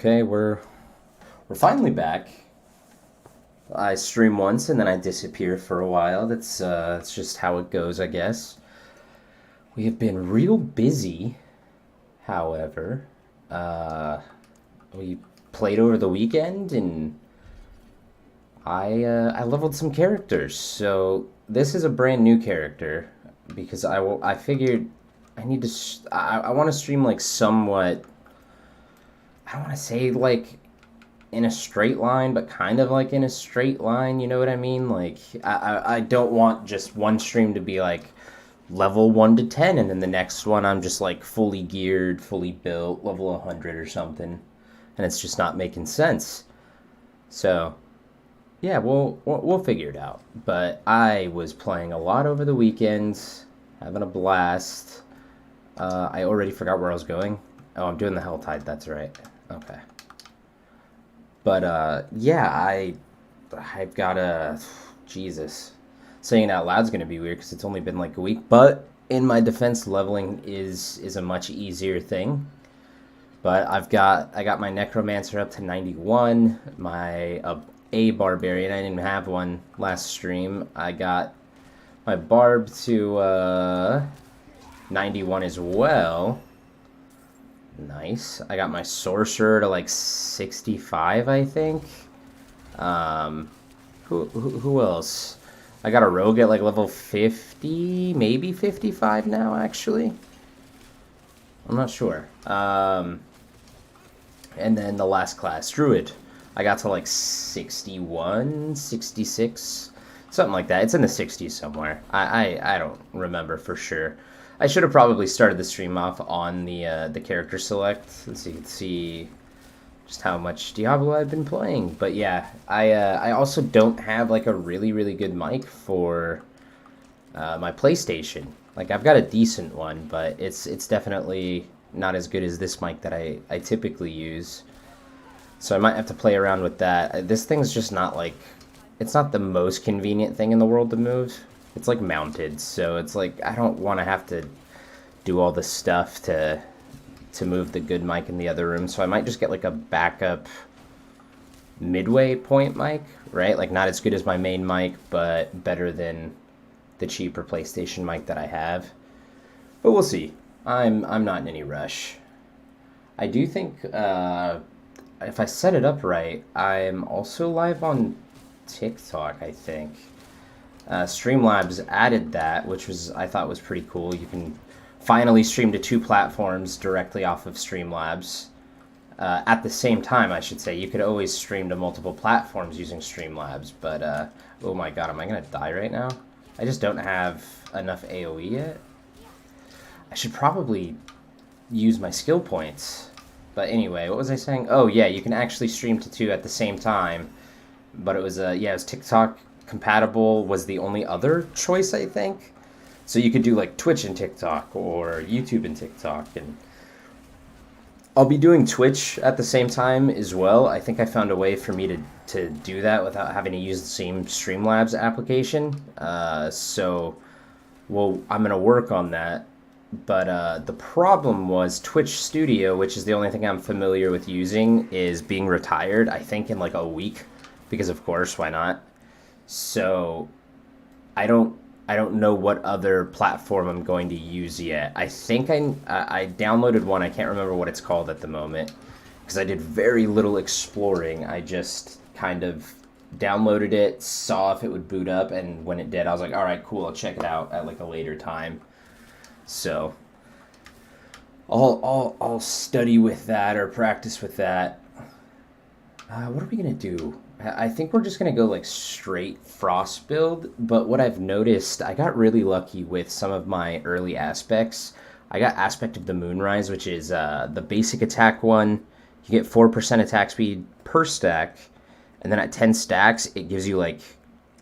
Okay, we're finally back. I stream once and then I disappear for a while. That's just how it goes, I guess. We have been real busy, however. Uh, we played over the weekend and I leveled some characters. So this is a brand new character because I figured I need to I want to stream like somewhat. I don't want to say like in a straight line, but kind of like in a straight line. You know what I mean? Like I don't want just one stream to be like level 1 to 10, and then the next one I'm just like fully geared, fully built, level 100 or something, and it's just not making sense. So yeah, we'll figure it out. But I was playing a lot over the weekends, having a blast. I already forgot where I was going. Oh, I'm doing the Helltide. That's right. Okay. But yeah, I've got a Jesus. Saying it out loud is gonna be weird because it's only been like a week. But in my defense, leveling is a much easier thing. But I got my Necromancer up to 91. My a Barbarian, I didn't have one last stream. I got my Barb to 91 as well. Nice. I got my Sorcerer to like 65, I think. Who else? I got a Rogue at like level 50, maybe 55 now, actually. I'm not sure. And then the last class, Druid. I got to like 61, 66, something like that. It's in the 60s somewhere. I don't remember for sure. I should have probably started the stream off on the character select so you can see just how much Diablo I've been playing. But yeah, I also don't have like a really good mic for my PlayStation. Like I've got a decent one, but it's definitely not as good as this mic that I typically use. So I might have to play around with that. This thing's just not like, it's not the most convenient thing in the world to move. It's like mounted, so it's like I don't want to have to do all this stuff to move the good mic in the other room. So I might just get like a backup midway point mic, right? Like not as good as my main mic, but better than the cheaper PlayStation mic that I have. But we'll see. I'm not in any rush. I do think if I set it up right, I'm also live on TikTok, I think. Streamlabs added that, which was I thought was pretty cool. You can finally stream to two platforms directly off of Streamlabs. At the same time, I should say. You could always stream to multiple platforms using Streamlabs, but oh my god, am I gonna die right now? I just don't have enough AoE yet. I should probably use my skill points. But anyway, what was I saying? Oh yeah, you can actually stream to two at the same time. But it was yeah, it was TikTok compatible was the only other choice, I think. So you could do like Twitch and TikTok or YouTube and TikTok, and I'll be doing Twitch at the same time as well. I think I found a way for me to do that without having to use the same Streamlabs application. So well, I'm gonna work on that. But the problem was Twitch Studio, which is the only thing I'm familiar with using, is being retired, I think, in like a week. Because of course, why not? So I don't know what other platform I'm going to use yet. I think I downloaded one. I can't remember what it's called at the moment because I did very little exploring. I just kind of downloaded it, saw if it would boot up, and when it did, I was like, all right, cool, I'll check it out at like a later time. So I'll study with that or practice with that. What are we gonna do? I think we're just gonna go like straight frost build. But what I've noticed, I got really lucky with some of my early aspects. I got aspect of the Moonrise, which is the basic attack one. You get 4% attack speed per stack, and then at 10 stacks, it gives you like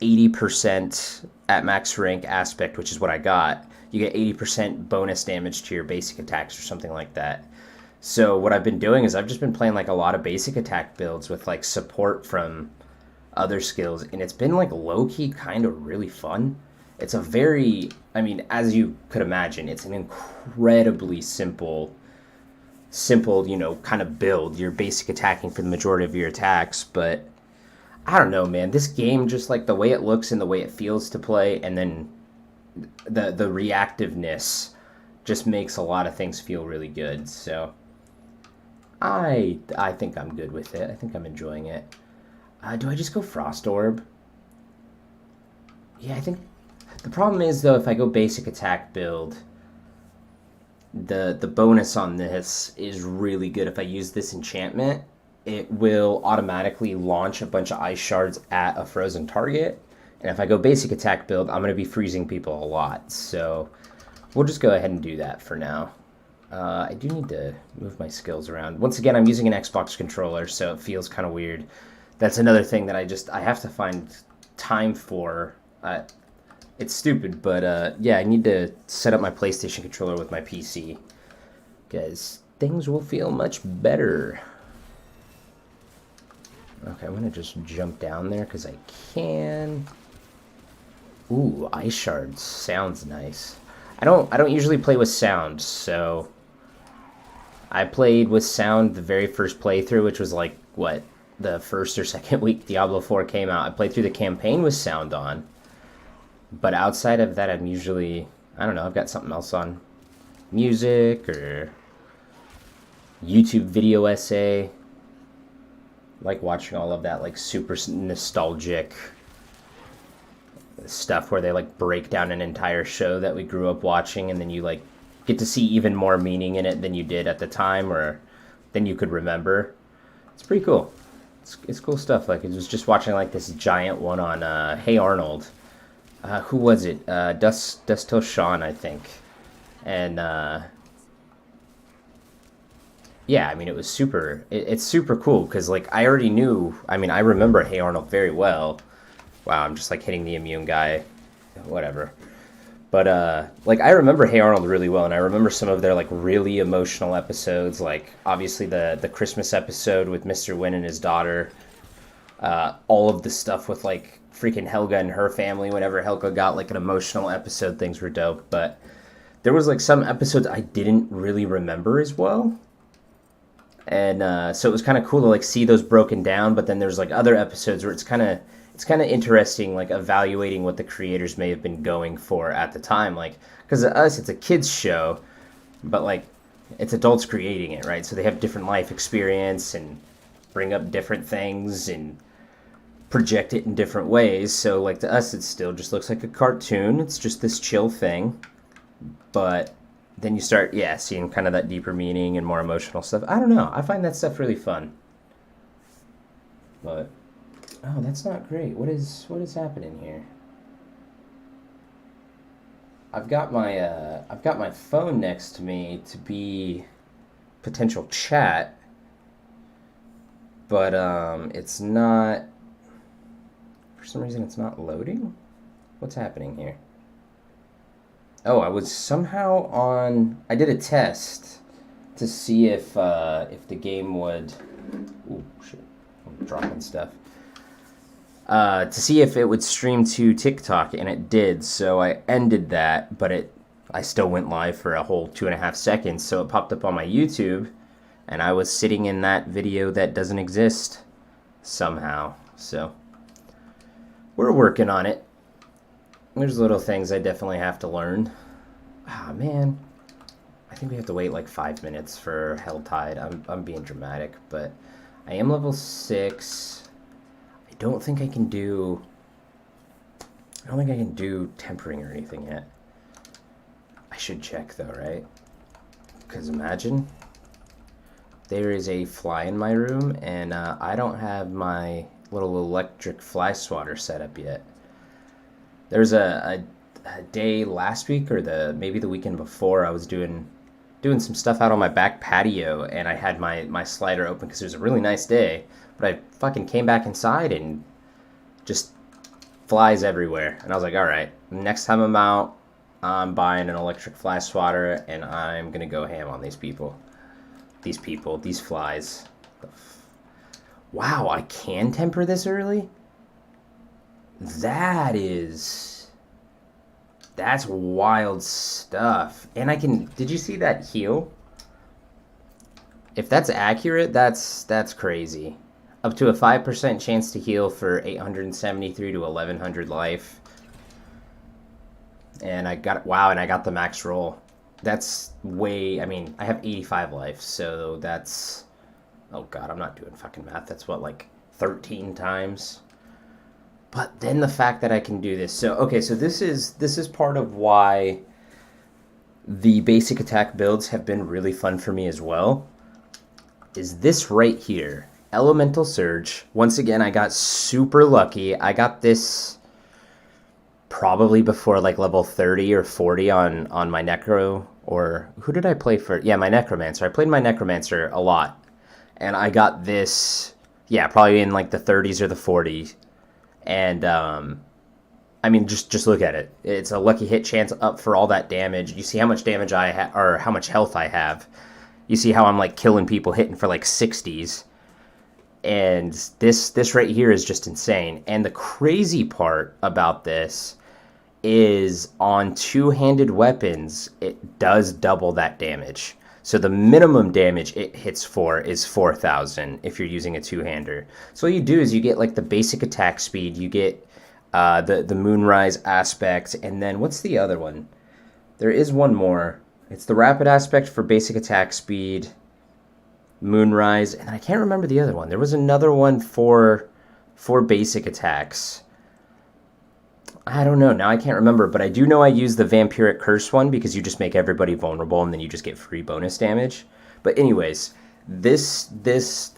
80% at max rank aspect, which is what I got. You get 80% bonus damage to your basic attacks or something like that. So what I've been doing is I've just been playing like a lot of basic attack builds with like support from other skills, and it's been like low-key kind of really fun. It's a very, I mean, as you could imagine, it's an incredibly simple simple, you know, kind of build. You're basic attacking for the majority of your attacks, but I don't know, man. This game, just like the way it looks and the way it feels to play, and then the reactiveness just makes a lot of things feel really good. So I think I'm good with it. I think I'm enjoying it. Do I just go Frost Orb? Yeah, I think the problem is though if I go basic attack build, the bonus on this is really good. If I use this enchantment, it will automatically launch a bunch of ice shards at a frozen target. And if I go basic attack build, I'm going to be freezing people a lot. So we'll just go ahead and do that for now. I do need to move my skills around. Once again, I'm using an Xbox controller, so it feels kind of weird. That's another thing that I have to find time for. It's stupid, but yeah, I need to set up my PlayStation controller with my PC, because things will feel much better. Okay, I'm gonna just jump down there because I can. Ooh, ice shards sounds nice. I don't usually play with sound, so I played with sound the very first playthrough, which was like what, the first or second week Diablo 4 came out. I played through the campaign with sound on. But outside of that, I'm usually, I don't know, I've got something else on. Music or YouTube video essay. Like watching all of that like super nostalgic stuff where they like break down an entire show that we grew up watching, and then you like get to see even more meaning in it than you did at the time or than you could remember. It's pretty cool. It's cool stuff. Like I was just watching like this giant one on Hey Arnold. Who was it? Dust Till Sean, I think. And yeah, I mean it was super. It's super cool because like I already knew. I mean I remember Hey Arnold very well. Wow, I'm just like hitting the immune guy. Whatever. But like I remember Hey Arnold really well, and I remember some of their like really emotional episodes. Like obviously the Christmas episode with Mr. Wynn and his daughter. All of the stuff with like freaking Helga and her family. Whenever Helga got like an emotional episode, things were dope. But there was like some episodes I didn't really remember as well, and so it was kind of cool to like see those broken down. But then there's like other episodes where it's kind of interesting, like evaluating what the creators may have been going for at the time. Like because to us it's a kids show, but like it's adults creating it, right? So they have different life experience and bring up different things and project it in different ways. So like to us it still just looks like a cartoon. It's just this chill thing. But then you start seeing kind of that deeper meaning and more emotional stuff. I don't know. I find that stuff really fun. But oh, that's not great. What is happening here? I've got my phone next to me to be potential chat, but it's not. For some reason, it's not loading. What's happening here? Oh, I was somehow on. I did a test to see if the game would. Ooh, shit! I'm dropping stuff. To see if it would stream to TikTok, and it did. So I ended that, but I still went live for a whole 2.5 seconds. So it popped up on my YouTube, and I was sitting in that video that doesn't exist somehow. So we're working on it. There's little things I definitely have to learn. Ah, man. I think we have to wait like 5 minutes for Helltide. I'm being dramatic, but I am level 6. I don't think I can do tempering or anything yet. I should check though, right? Because imagine there is a fly in my room, and I don't have my little electric fly swatter set up yet. There's a day last week or maybe the weekend before, I was doing some stuff out on my back patio, and I had my slider open because it was a really nice day, but I fucking came back inside and just flies everywhere. And I was like, all right, next time I'm out, I'm buying an electric fly swatter, and I'm gonna go ham on these flies. Wow, I can temper this early? That's wild stuff. And I can, did you see that heal? If that's accurate, that's crazy. Up to a 5% chance to heal for 873 to 1100 life. And I got, wow, and I got the max roll. That's way, I mean, I have 85 life, so that's, oh god, I'm not doing fucking math. That's what, like 13 times? But then the fact that I can do this. So, okay, so this is part of why the basic attack builds have been really fun for me as well. Is this right here. Elemental Surge. Once again, I got super lucky. I got this probably before like level 30 or 40 on my Necro, or who did I play for? Yeah, my Necromancer. I played my Necromancer a lot. And I got this, yeah, probably in like the 30s or the 40s. And I mean, just look at it. It's a lucky hit chance up for all that damage. You see how much damage I have, or how much health I have. You see how I'm like killing people hitting for like 60s. And this right here is just insane. And the crazy part about this is on two-handed weapons, it does double that damage. So the minimum damage it hits for is 4,000 if you're using a two-hander. So what you do is you get like the basic attack speed, you get the Moonrise aspect, and then what's the other one? There is one more. It's the rapid aspect for basic attack speed, Moonrise, and I can't remember the other one. There was another one for basic attacks. I don't know. Now I can't remember, but I do know I use the Vampiric Curse one because you just make everybody vulnerable and then you just get free bonus damage. But anyways, this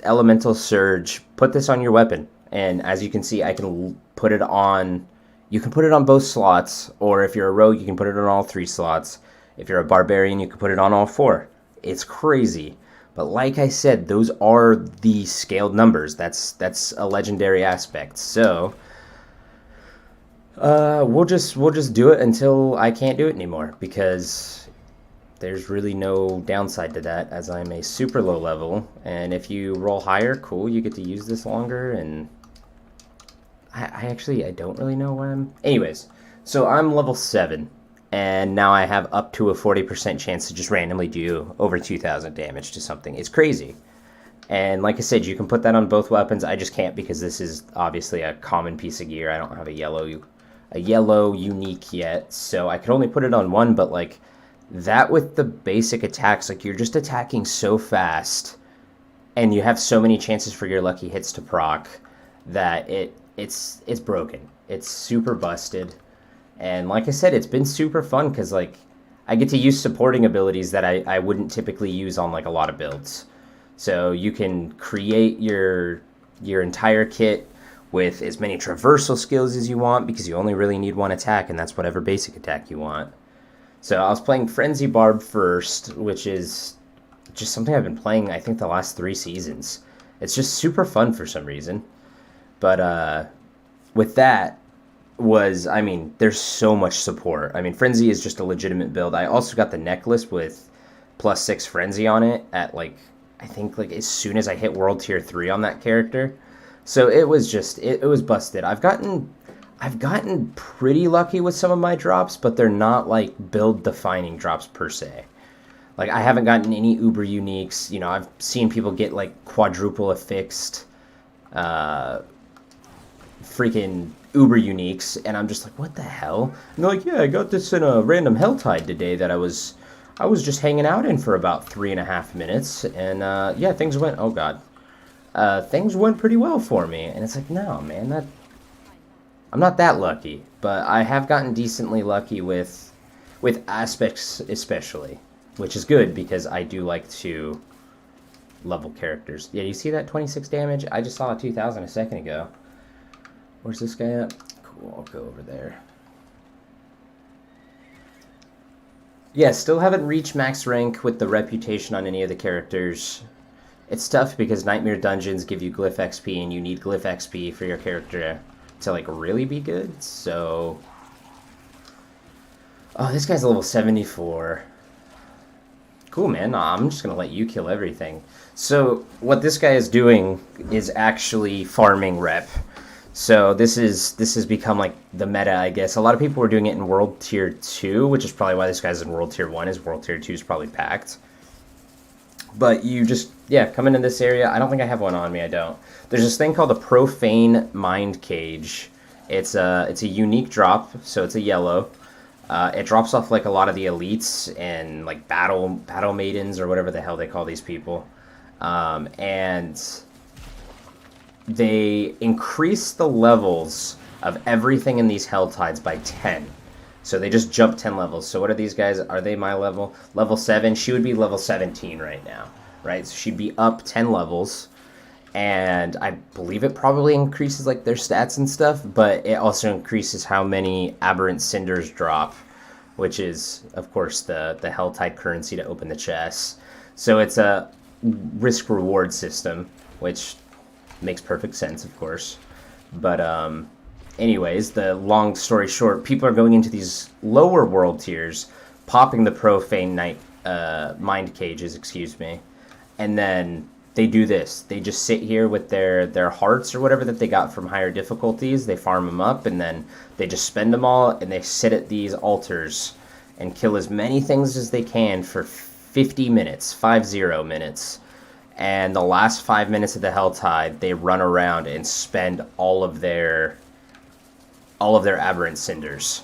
Elemental Surge, put this on your weapon. And as you can see, I can put it on... You can put it on both slots, or if you're a rogue, you can put it on all 3 slots. If you're a barbarian, you can put it on all 4. It's crazy. But like I said, those are the scaled numbers. That's a legendary aspect. So we'll just do it until I can't do it anymore, because there's really no downside to that, as I'm a super low level. And if you roll higher, cool, you get to use this longer. And I don't really know why I'm... Anyways, so I'm level 7. And now I have up to a 40% chance to just randomly do over 2,000 damage to something. It's crazy. And like I said, you can put that on both weapons. I just can't because this is obviously a common piece of gear. I don't have a yellow unique yet. So I could only put it on one, but like that with the basic attacks, like you're just attacking so fast and you have so many chances for your lucky hits to proc that it's broken. It's super busted. And like I said, it's been super fun because like I get to use supporting abilities that I wouldn't typically use on like a lot of builds. So you can create your entire kit with as many traversal skills as you want because you only really need one attack, and that's whatever basic attack you want. So I was playing Frenzy Barb first, which is just something I've been playing I think the last 3 seasons. It's just super fun for some reason. But with that, I mean, there's so much support. I mean, Frenzy is just a legitimate build. I also got the necklace with +6 Frenzy on it at like, I think like as soon as I hit World Tier 3 on that character. So it was just, it was busted. I've gotten pretty lucky with some of my drops, but they're not like build defining drops per se. Like I haven't gotten any uber uniques. You know, I've seen people get like quadruple affixed, freaking uber uniques, and I'm just like, what the hell? And they're like, yeah, I got this in a random Helltide today that I was just hanging out in for about 3.5 minutes, and yeah, things went, oh god, things went pretty well for me. And it's like, no, man, I'm not that lucky, but I have gotten decently lucky with aspects especially, which is good because I do like to level characters. Yeah, you see that 26 damage? I just saw a 2,000 a second ago. Where's this guy at? Cool, I'll go over there. Yeah, still haven't reached max rank with the reputation on any of the characters. It's tough because Nightmare Dungeons give you glyph XP, and you need glyph XP for your character to like really be good, so... Oh, this guy's level 74. Cool, man. Nah, I'm just gonna let you kill everything. So, what this guy is doing is actually farming rep. So this has become like the meta, I guess. A lot of people were doing it in World Tier 2, which is probably why this guy's in World Tier 1, is World Tier 2 is probably packed. But you just, yeah, come into this area. I don't think I have one on me. I don't. There's this thing called the Profane Mind Cage. It's a unique drop, so it's a yellow. It drops off like a lot of the elites and like battle maidens or whatever the hell they call these people, and they increase the levels of everything in these hell tides by 10. So they just jump 10 levels. So what are these guys? Are they my level? Level 7. She would be level 17 right now, right? So she'd be up 10 levels. And I believe it probably increases like their stats and stuff, but it also increases how many aberrant cinders drop, which is, of course, the Helltide currency to open the chests. So it's a risk-reward system, which makes perfect sense, of course. But anyways, the long story short, people are going into these lower world tiers, popping the profane mind cages, excuse me, and then they do this. They just sit here with their hearts or whatever that they got from higher difficulties. They farm them up, and then they just spend them all, and they sit at these altars and kill as many things as they can for 50 minutes, 50 minutes. And the last 5 minutes of the Helltide, they run around and spend all of their aberrant cinders.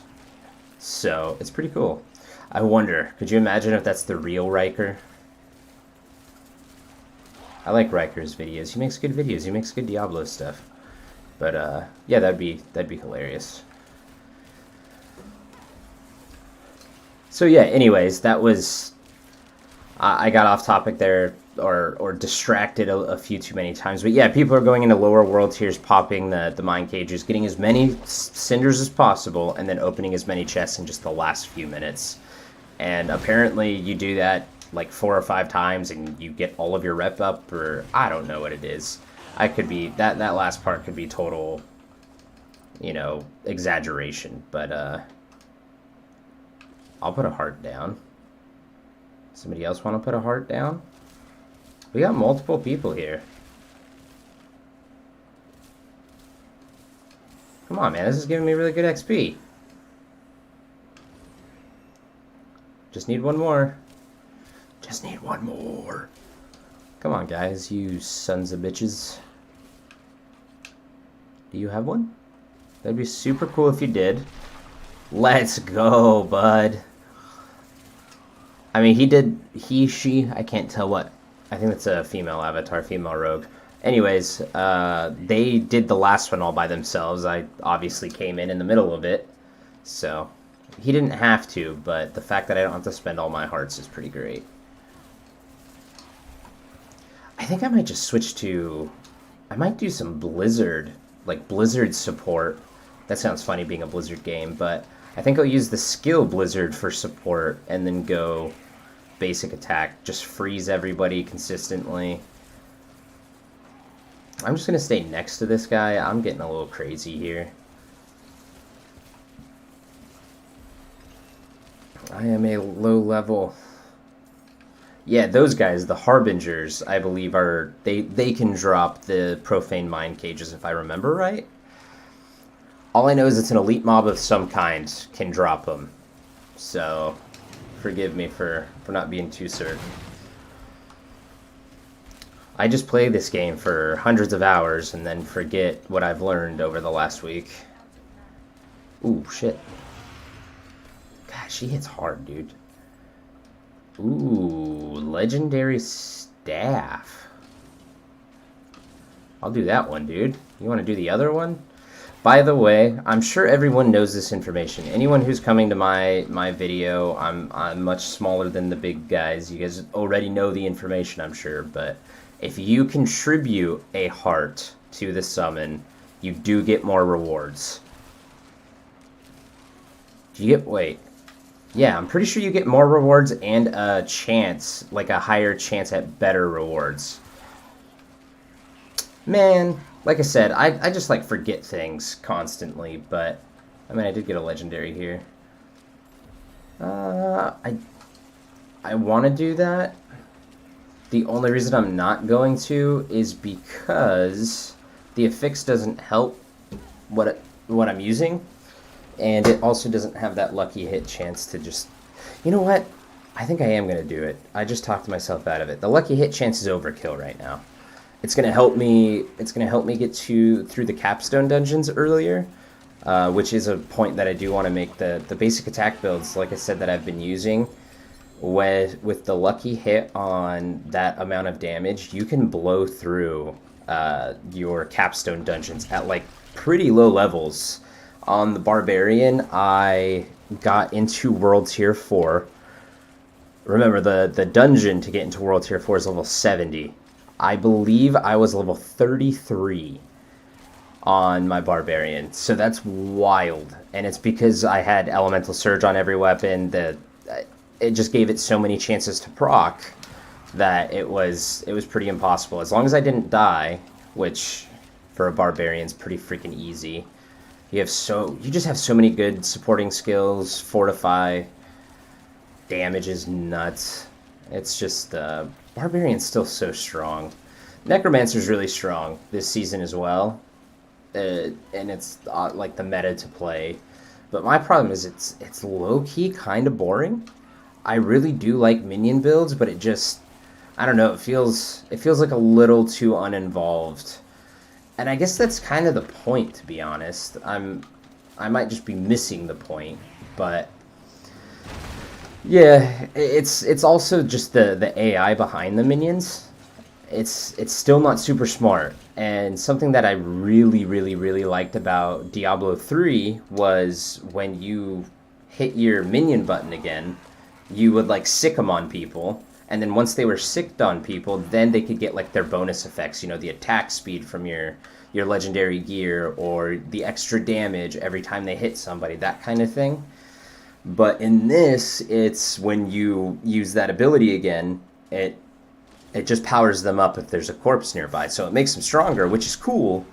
So it's pretty cool. I wonder, could you imagine if that's the real Riker? I like Riker's videos. He makes good videos. He makes good Diablo stuff. But yeah, that'd be hilarious. So yeah, anyways, that was I got off topic there or distracted a few too many times. But yeah, people are going into lower world tiers, popping the mind cages, getting as many cinders as possible, and then opening as many chests in just the last few minutes. And apparently you do that like 4 or 5 times and you get all of your rep up, or I don't know what it is. I could be that last part could be total, exaggeration, but I'll put a heart down. Somebody else want to put a heart down? We got multiple people here. Come on, man, this is giving me really good XP. Just need one more. Just need one more. Come on, guys, you sons of bitches. Do you have one? That'd be super cool if you did. Let's go, bud. I mean, she, I can't tell what. I think that's a female avatar, female rogue. Anyways, they did the last one all by themselves. I obviously came in the middle of it. So, he didn't have to, but the fact that I don't have to spend all my hearts is pretty great. I think I might just switch to... I might do some Blizzard, like Blizzard support. That sounds funny being a Blizzard game, but I think I'll use the skill Blizzard for support and then go basic attack. Just freeze everybody consistently. I'm just going to stay next to this guy. I'm getting a little crazy here. I am a low level... Yeah, those guys, the Harbingers, I believe are... They can drop the Profane Mind Cages, if I remember right. All I know is it's an elite mob of some kind can drop them. So, forgive me for not being too certain. I just play this game for hundreds of hours and then forget what I've learned over the last week. Ooh, shit. God, she hits hard, dude. Ooh, legendary staff. I'll do that one, dude. You want to do the other one? By the way, I'm sure everyone knows this information. Anyone who's coming to my video, I'm much smaller than the big guys. You guys already know the information, I'm sure. But if you contribute a heart to the summon, you do get more rewards. Do you get... Wait. Yeah, I'm pretty sure you get more rewards and a chance, like a higher chance at better rewards. Man, like I said, I just like forget things constantly, but I mean I did get a legendary here. I want to do that. The only reason I'm not going to is because the affix doesn't help what I'm using. And it also doesn't have that lucky hit chance to just... You know what? I think I am going to do it. I just talked myself out of it. The lucky hit chance is overkill right now. It's going to help me. It's going to help me get through the capstone dungeons earlier, which is a point that I do want to make. The basic attack builds, like I said, that I've been using, with the lucky hit on that amount of damage, you can blow through your capstone dungeons at like pretty low levels. On the barbarian, I got into world tier 4. Remember, the dungeon to get into world tier 4 is level 70. I believe I was level 33 on my barbarian, so that's wild. And it's because I had elemental surge on every weapon. It just gave it so many chances to proc that it was pretty impossible. As long as I didn't die, which for a barbarian is pretty freaking easy. You just have so many good supporting skills. Fortify, damage is nuts. It's just barbarian's still so strong. Necromancer's really strong this season as well, and it's like the meta to play. But my problem is it's low key kind of boring. I really do like minion builds, but it just, I don't know, it feels like a little too uninvolved. And I guess that's kind of the point, to be honest. I might just be missing the point, but yeah, it's also just the AI behind the minions. It's still not super smart. And something that I really, really, really liked about Diablo 3 was when you hit your minion button again, you would like sick them on people, and then once they were sicked on people, then they could get like their bonus effects, the attack speed from your legendary gear, or the extra damage every time they hit somebody, that kind of thing. But in this, it's when you use that ability again, it just powers them up if there's a corpse nearby, so it makes them stronger, which is cool.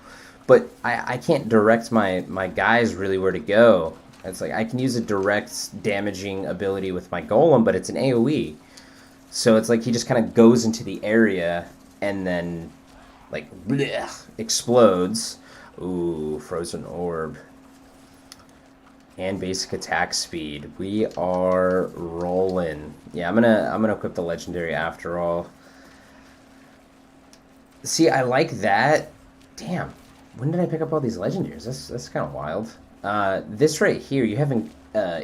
But I can't direct my guys really where to go. It's like I can use a direct damaging ability with my golem, but it's an AoE. So it's like he just kind of goes into the area and then like blech, explodes. Ooh, frozen orb. And basic attack speed. We are rolling. Yeah, I'm gonna equip the legendary after all. See, I like that. Damn. When did I pick up all these legendaries? That's kind of wild. This right here, you have an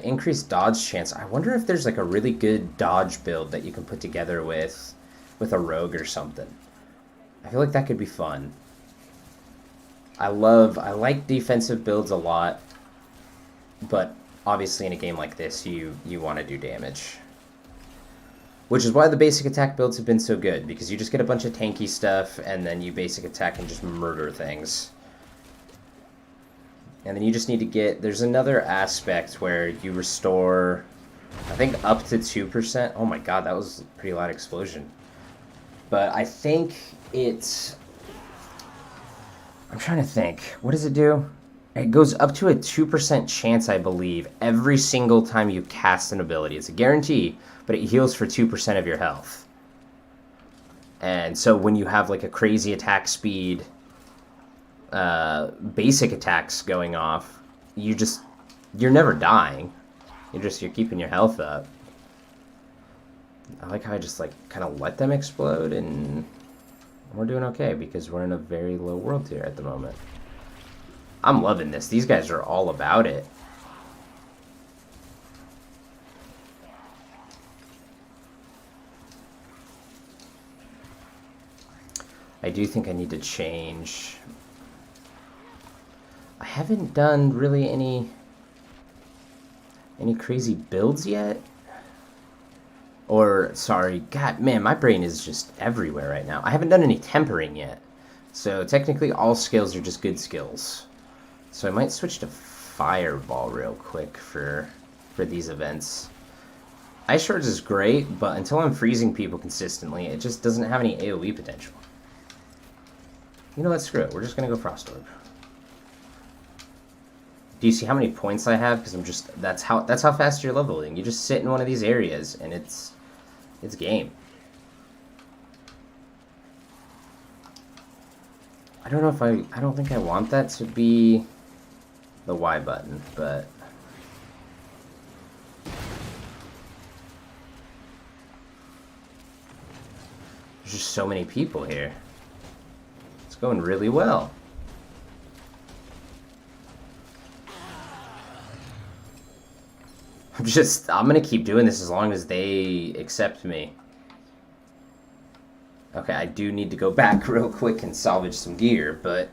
increased dodge chance. I wonder if there's like a really good dodge build that you can put together with a rogue or something. I feel like that could be fun. I like defensive builds a lot, but obviously in a game like this, you want to do damage. Which is why the basic attack builds have been so good, because you just get a bunch of tanky stuff, and then you basic attack and just murder things. And then you just need to get... There's another aspect where you restore, I think, up to 2%. Oh my god, that was a pretty loud explosion. But I think it's... I'm trying to think. What does it do? It goes up to a 2% chance, I believe, every single time you cast an ability. It's a guarantee, but it heals for 2% of your health. And so when you have like a crazy attack speed... basic attacks going off, you're never dying. You're keeping your health up. I like how I just like kind of let them explode, and we're doing okay because we're in a very low world tier at the moment. I'm loving this. These guys are all about it. I do think I need to change. I haven't done really any crazy builds yet. Or, sorry, god, man, my brain is just everywhere right now. I haven't done any tempering yet. So technically all skills are just good skills. So I might switch to Fireball real quick for these events. Ice Shards is great, but until I'm freezing people consistently, it just doesn't have any AoE potential. You know what, screw it. We're just gonna go Frost Orb. Do you see how many points I have? Because I'm just... That's how fast you're leveling. You just sit in one of these areas, and it's game. I don't know if I don't think I want that to be the Y button, but... There's just so many people here. It's going really well. I'm gonna keep doing this as long as they accept me. Okay, I do need to go back real quick and salvage some gear, but...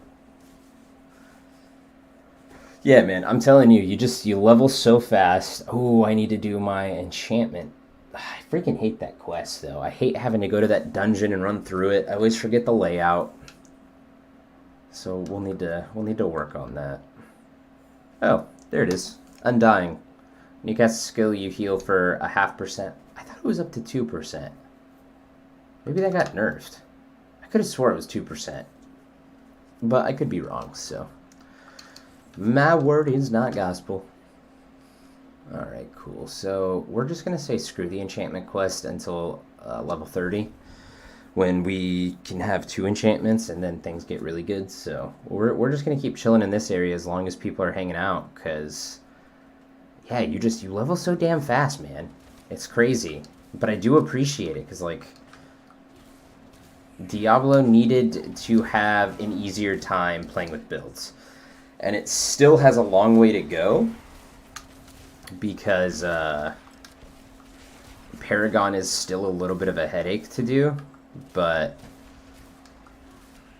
Yeah, man, I'm telling you, you level so fast. Oh, I need to do my enchantment. I freaking hate that quest, though. I hate having to go to that dungeon and run through it. I always forget the layout. So we'll need to work on that. Oh, there it is. Undying. When you cast a skill, you heal for a 0.5%. I thought it was up to 2%. Maybe that got nerfed. I could have swore it was 2%. But I could be wrong, so... My word is not gospel. Alright, cool. So, we're just going to say screw the enchantment quest until level 30. When we can have 2 enchantments and then things get really good. So, we're just going to keep chilling in this area as long as people are hanging out. Because, yeah, you level so damn fast, man. It's crazy. But I do appreciate it because, like... Diablo needed to have an easier time playing with builds. And it still has a long way to go. Because Paragon is still a little bit of a headache to do. But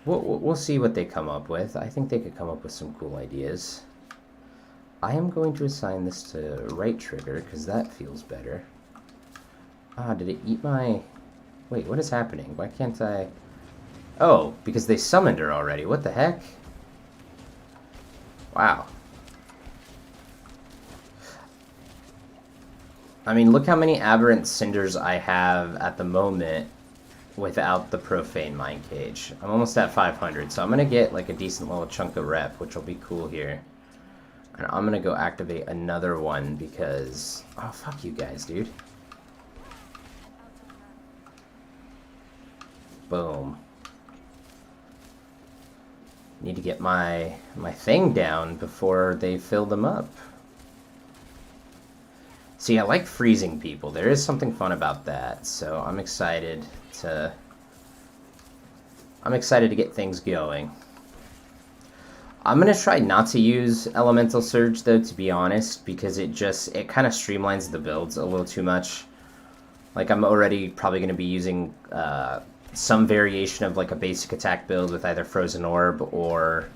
we'll see what they come up with. I think they could come up with some cool ideas. I am going to assign this to right trigger, because that feels better. Ah, did it eat my... Wait, what is happening? Why can't I... Oh, because they summoned her already. What the heck? Wow. I mean, look how many Aberrant Cinders I have at the moment without the Profane Mind Cage. I'm almost at 500, so I'm going to get like a decent little chunk of rep, which will be cool here. And I'm going to go activate another one because... Oh, fuck you guys, dude. Boom. Need to get my thing down before they fill them up. See, I like freezing people. There is something fun about that, so I'm excited to get things going. I'm gonna try not to use Elemental Surge though, to be honest, because it kind of streamlines the builds a little too much. Like, I'm already probably gonna be using some variation of like a basic attack build with either Frozen Orb or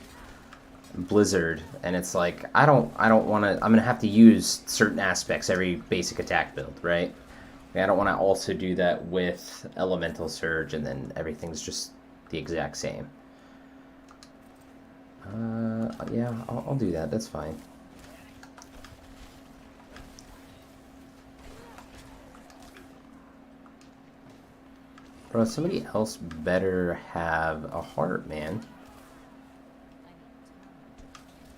Blizzard, and it's like I don't want to. I'm gonna have to use certain aspects every basic attack build, right? I don't want to also do that with Elemental Surge, and then everything's just the exact same. Yeah, I'll do that. That's fine. Bro, somebody else better have a heart, man.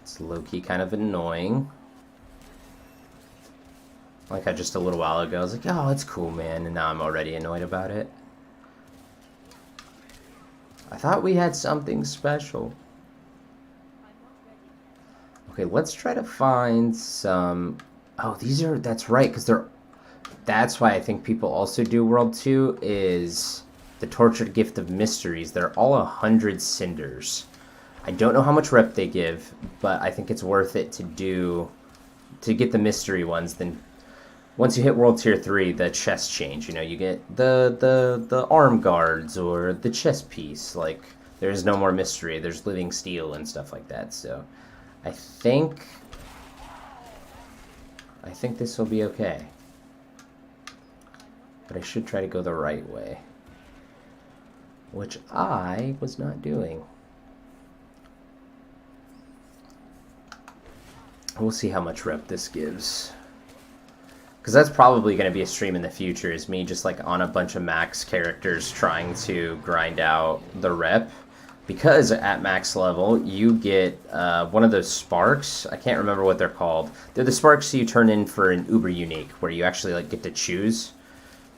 It's low-key kind of annoying. Like just a little while ago, I was like, oh, it's cool, man. And now I'm already annoyed about it. I thought we had something special. Okay, let's try to find some... Oh, that's right, because that's why I think people also do World 2, is the Tortured Gift of Mysteries. They're all 100 cinders. I don't know how much rep they give, but I think it's worth it to get the mystery ones. Then once you hit World Tier 3, the chests change. You know, you get the arm guards or the chest piece. Like, there's no more mystery. There's living steel and stuff like that. So I think this will be okay. But I should try to go the right way, which I was not doing. We'll see how much rep this gives. Because that's probably going to be a stream in the future, is me just like on a bunch of max characters trying to grind out the rep. Because at max level, you get one of those sparks. I can't remember what they're called. They're the sparks you turn in for an Uber Unique, where you actually like get to choose.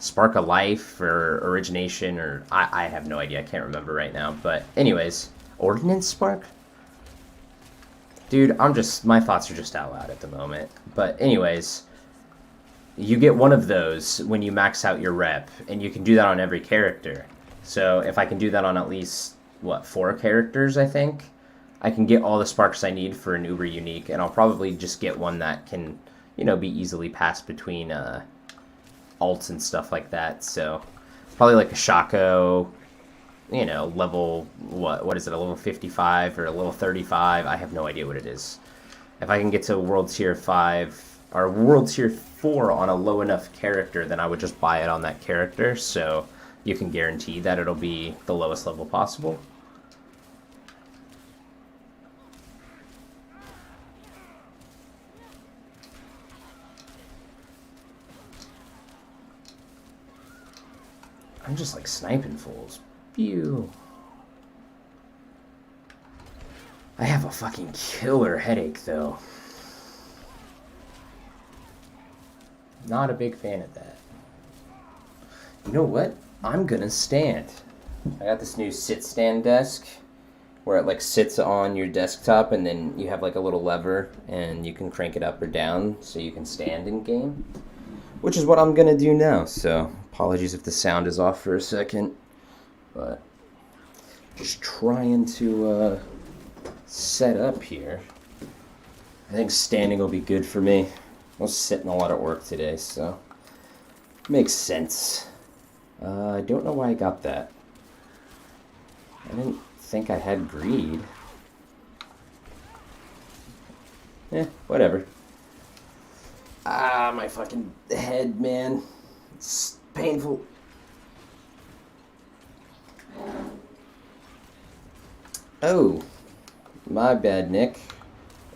Spark of Life or Origination, or I have no idea. I can't remember right now. But anyways, Ordnance Spark? Dude, my thoughts are just out loud at the moment. But anyways, you get one of those when you max out your rep, and you can do that on every character. So if I can do that on at least, what, 4 characters, I think, I can get all the sparks I need for an uber unique, and I'll probably just get one that can, be easily passed between alts and stuff like that. So probably like a Shaco, level, what is it, a level 55 or a level 35? I have no idea what it is. If I can get to World Tier 5 or World Tier 4 on a low enough character, then I would just buy it on that character, so you can guarantee that it'll be the lowest level possible. I'm just like sniping fools. Pew. I have a fucking killer headache though. Not a big fan of that. You know what? I'm gonna stand. I got this new sit stand desk where it like sits on your desktop and then you have like a little lever and you can crank it up or down so you can stand in game. Which is what I'm gonna do now, so apologies if the sound is off for a second. But just trying to set up here. I think standing will be good for me. I was sitting a lot of work today, so makes sense. I don't know why I got that. I didn't think I had greed. Whatever. Ah, my fucking head, man. It's painful. Oh, my bad, Nick.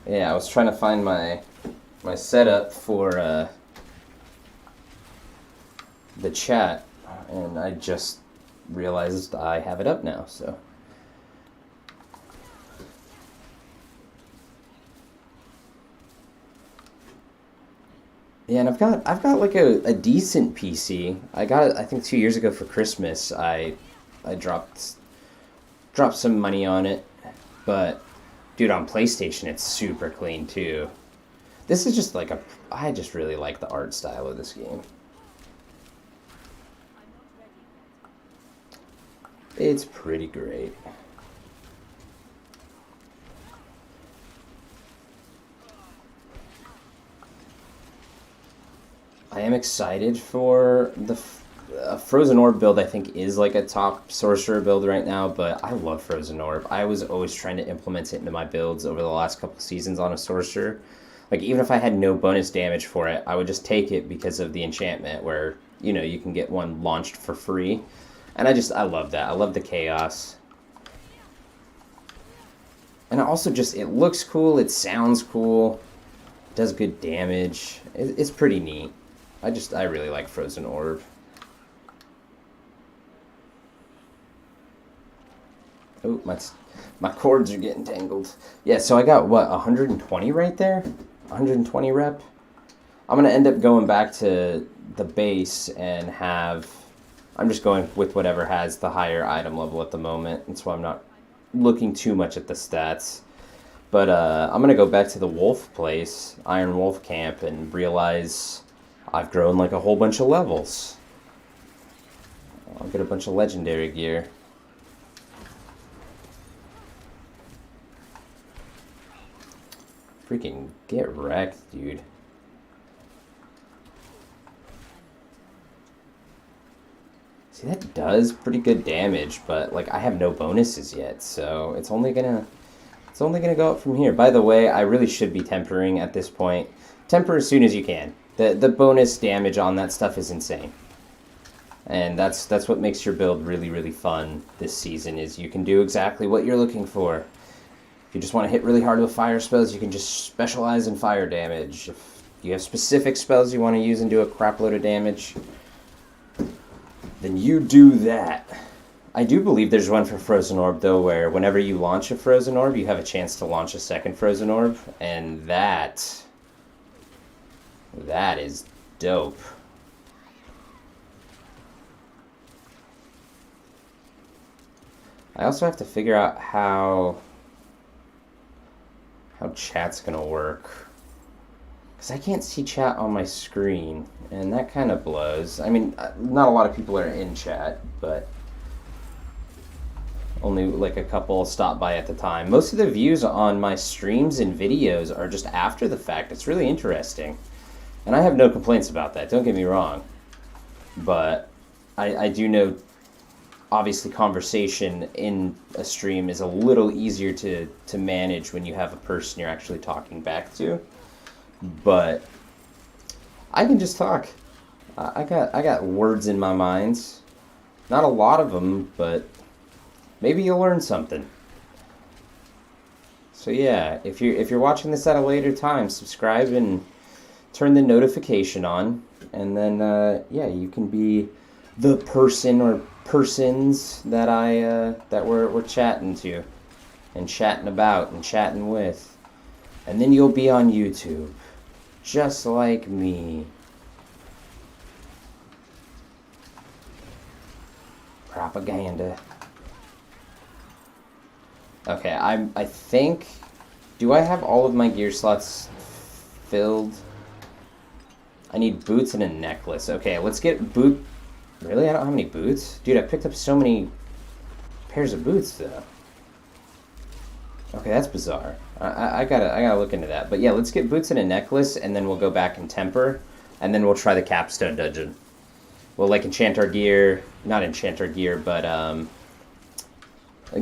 Yeah, I was trying to find my setup for the chat, and I just realized I have it up now, so. Yeah, and I've got like a decent PC. I got it I think 2 years ago for Christmas. I dropped some money on it, but dude, on PlayStation it's super clean too. This is just like I just really like the art style of this game. It's pretty great. I am excited for the Frozen Orb build. I think is like a top Sorcerer build right now, but I love Frozen Orb. I was always trying to implement it into my builds over the last couple seasons on a Sorcerer. Like, even if I had no bonus damage for it, I would just take it because of the enchantment where, you can get one launched for free. And I love that. I love the chaos. And also just, it looks cool, it sounds cool, it does good damage. It's pretty neat. I really like Frozen Orb. Oh, my cords are getting tangled. Yeah, so I got, what, 120 right there? 120 rep? I'm going to end up going back to the base and I'm just going with whatever has the higher item level at the moment. That's why I'm not looking too much at the stats. But I'm going to go back to the wolf place, Iron Wolf Camp, and realize I've grown like a whole bunch of levels. I'll get a bunch of legendary gear. Freaking get wrecked, dude. See, that does pretty good damage, but like I have no bonuses yet, so it's only gonna go up from here. By the way, I really should be tempering at this point. Temper as soon as you can. The bonus damage on that stuff is insane. And that's what makes your build really, really fun this season, is you can do exactly what you're looking for. If you just want to hit really hard with fire spells, you can just specialize in fire damage. If you have specific spells you want to use and do a crap load of damage, then you do that. I do believe there's one for Frozen Orb, though, where whenever you launch a Frozen Orb, you have a chance to launch a second Frozen Orb, and that is dope. I also have to figure out how chat's gonna work, because I can't see chat on my screen, and that kind of blows. I mean, not a lot of people are in chat, but Only like a couple stop by at the time. Most of the views on my streams and videos are just after the fact. It's really interesting. And I have no complaints about that, don't get me wrong. But I do know, obviously, conversation in a stream is a little easier to manage when you have a person you're actually talking back to. But I can just talk. I got words in my mind. Not a lot of them, but maybe you'll learn something. So yeah, if you're watching this at a later time, subscribe and turn the notification on, and then yeah, you can be the person or persons that that we're chatting to, and chatting about and chatting with, and then you'll be on YouTube, just like me. Propaganda. Okay, I think, do I have all of my gear slots filled? I need boots and a necklace. Okay, let's get boot. Really? I don't have any boots? Dude, I picked up so many pairs of boots, though. Okay, that's bizarre. I gotta look into that. But yeah, let's get boots and a necklace, and then we'll go back and temper, and then we'll try the capstone dungeon. We'll, like, enchant our gear. Not enchant our gear, but,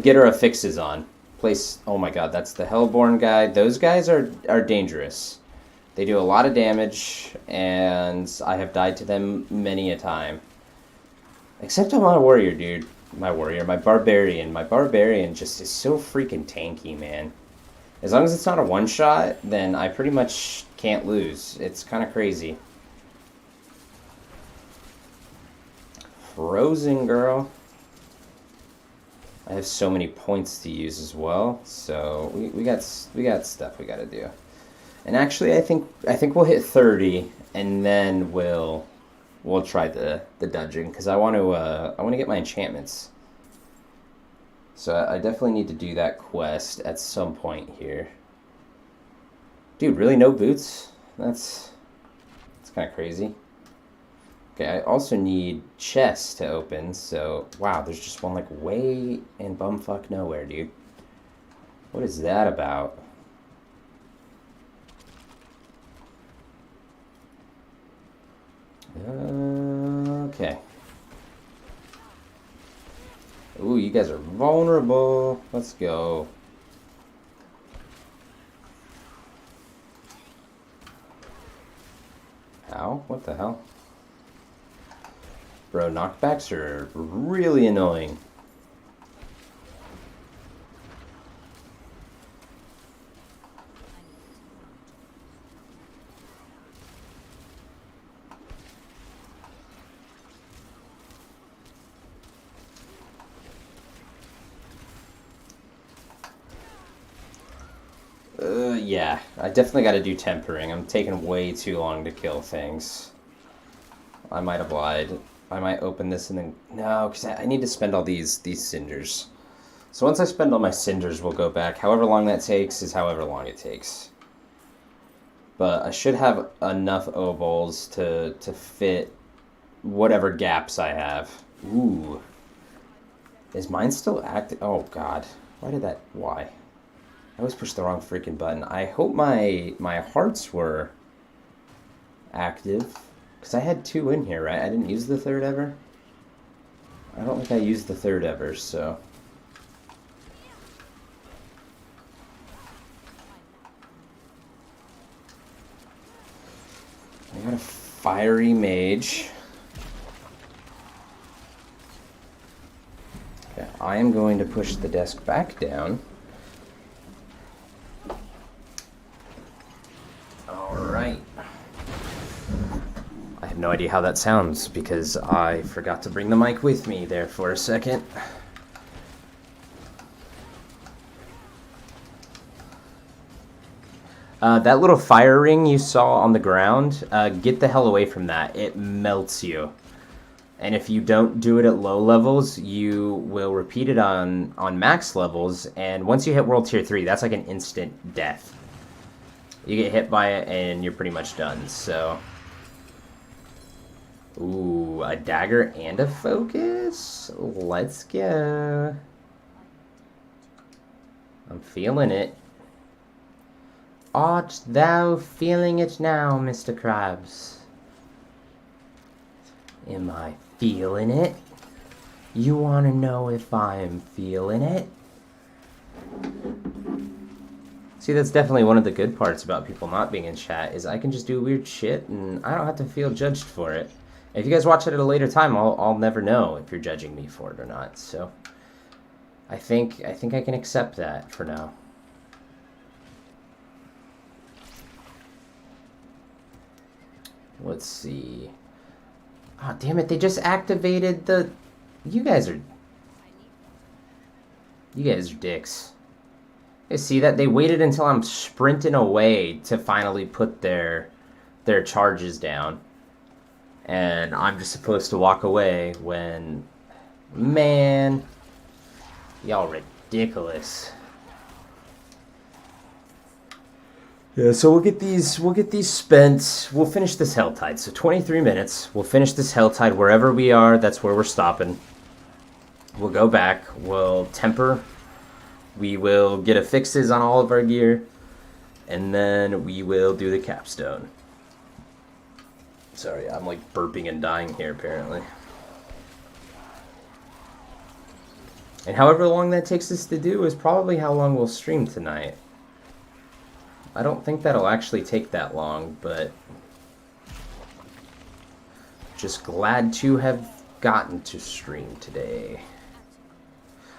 get our affixes on. Place. Oh my god, that's the Hellborn guy. Those guys are dangerous. They do a lot of damage, and I have died to them many a time. Except I'm not a warrior, dude. My barbarian. My barbarian just is so freaking tanky, man. As long as it's not a one-shot, then I pretty much can't lose. It's kind of crazy. Frozen girl. I have so many points to use as well, so we got stuff we gotta do. And actually, I think we'll hit 30, and then we'll try the dungeon, because I want to get my enchantments. So I definitely need to do that quest at some point here. Dude, really no boots? That's kind of crazy. Okay, I also need chests to open, so wow, there's just one like way in bumfuck nowhere, dude. What is that about? Okay. Ooh, you guys are vulnerable. Let's go. Ow, what the hell? Bro, knockbacks are really annoying. Yeah, I definitely got to do tempering. I'm taking way too long to kill things. I might have lied. I might open this and then... No, because I need to spend all these cinders. So once I spend all my cinders, we'll go back. However long that takes is however long it takes. But I should have enough obols to fit whatever gaps I have. Ooh. Is mine still active? Oh, God. Why did that... Why? I always push the wrong freaking button. I hope my hearts were active. Because I had 2 in here, right? I didn't use the 3rd ever? I don't think I used the 3rd ever, so... I got a fiery mage. Okay, I am going to push the desk back down. Alright. I have no idea how that sounds because I forgot to bring the mic with me there for a second. That little fire ring you saw on the ground, get the hell away from that. It melts you. And if you don't do it at low levels, you will repeat it on max levels, and once you hit World Tier 3, that's like an instant death. You get hit by it, and you're pretty much done, so... Ooh, a dagger and a focus? Let's go. I'm feeling it. Art thou feeling it now, Mr. Krabs? Am I feeling it? You want to know if I'm feeling it? See, that's definitely one of the good parts about people not being in chat, is I can just do weird shit and I don't have to feel judged for it. If you guys watch it at a later time, I'll never know if you're judging me for it or not. So I think I can accept that for now. Let's see. Oh, damn it, they just activated the... You guys are dicks. You see that? They waited until I'm sprinting away to finally put their charges down. And I'm just supposed to walk away when... Man. Y'all ridiculous. Yeah, so we'll get these spent. We'll finish this Helltide. So 23 minutes. We'll finish this Helltide wherever we are. That's where we're stopping. We'll go back. We'll temper. We will get affixes on all of our gear. And then we will do the capstone. Sorry, I'm like burping and dying here apparently. And however long that takes us to do is probably how long we'll stream tonight. I don't think that'll actually take that long, but just glad to have gotten to stream today.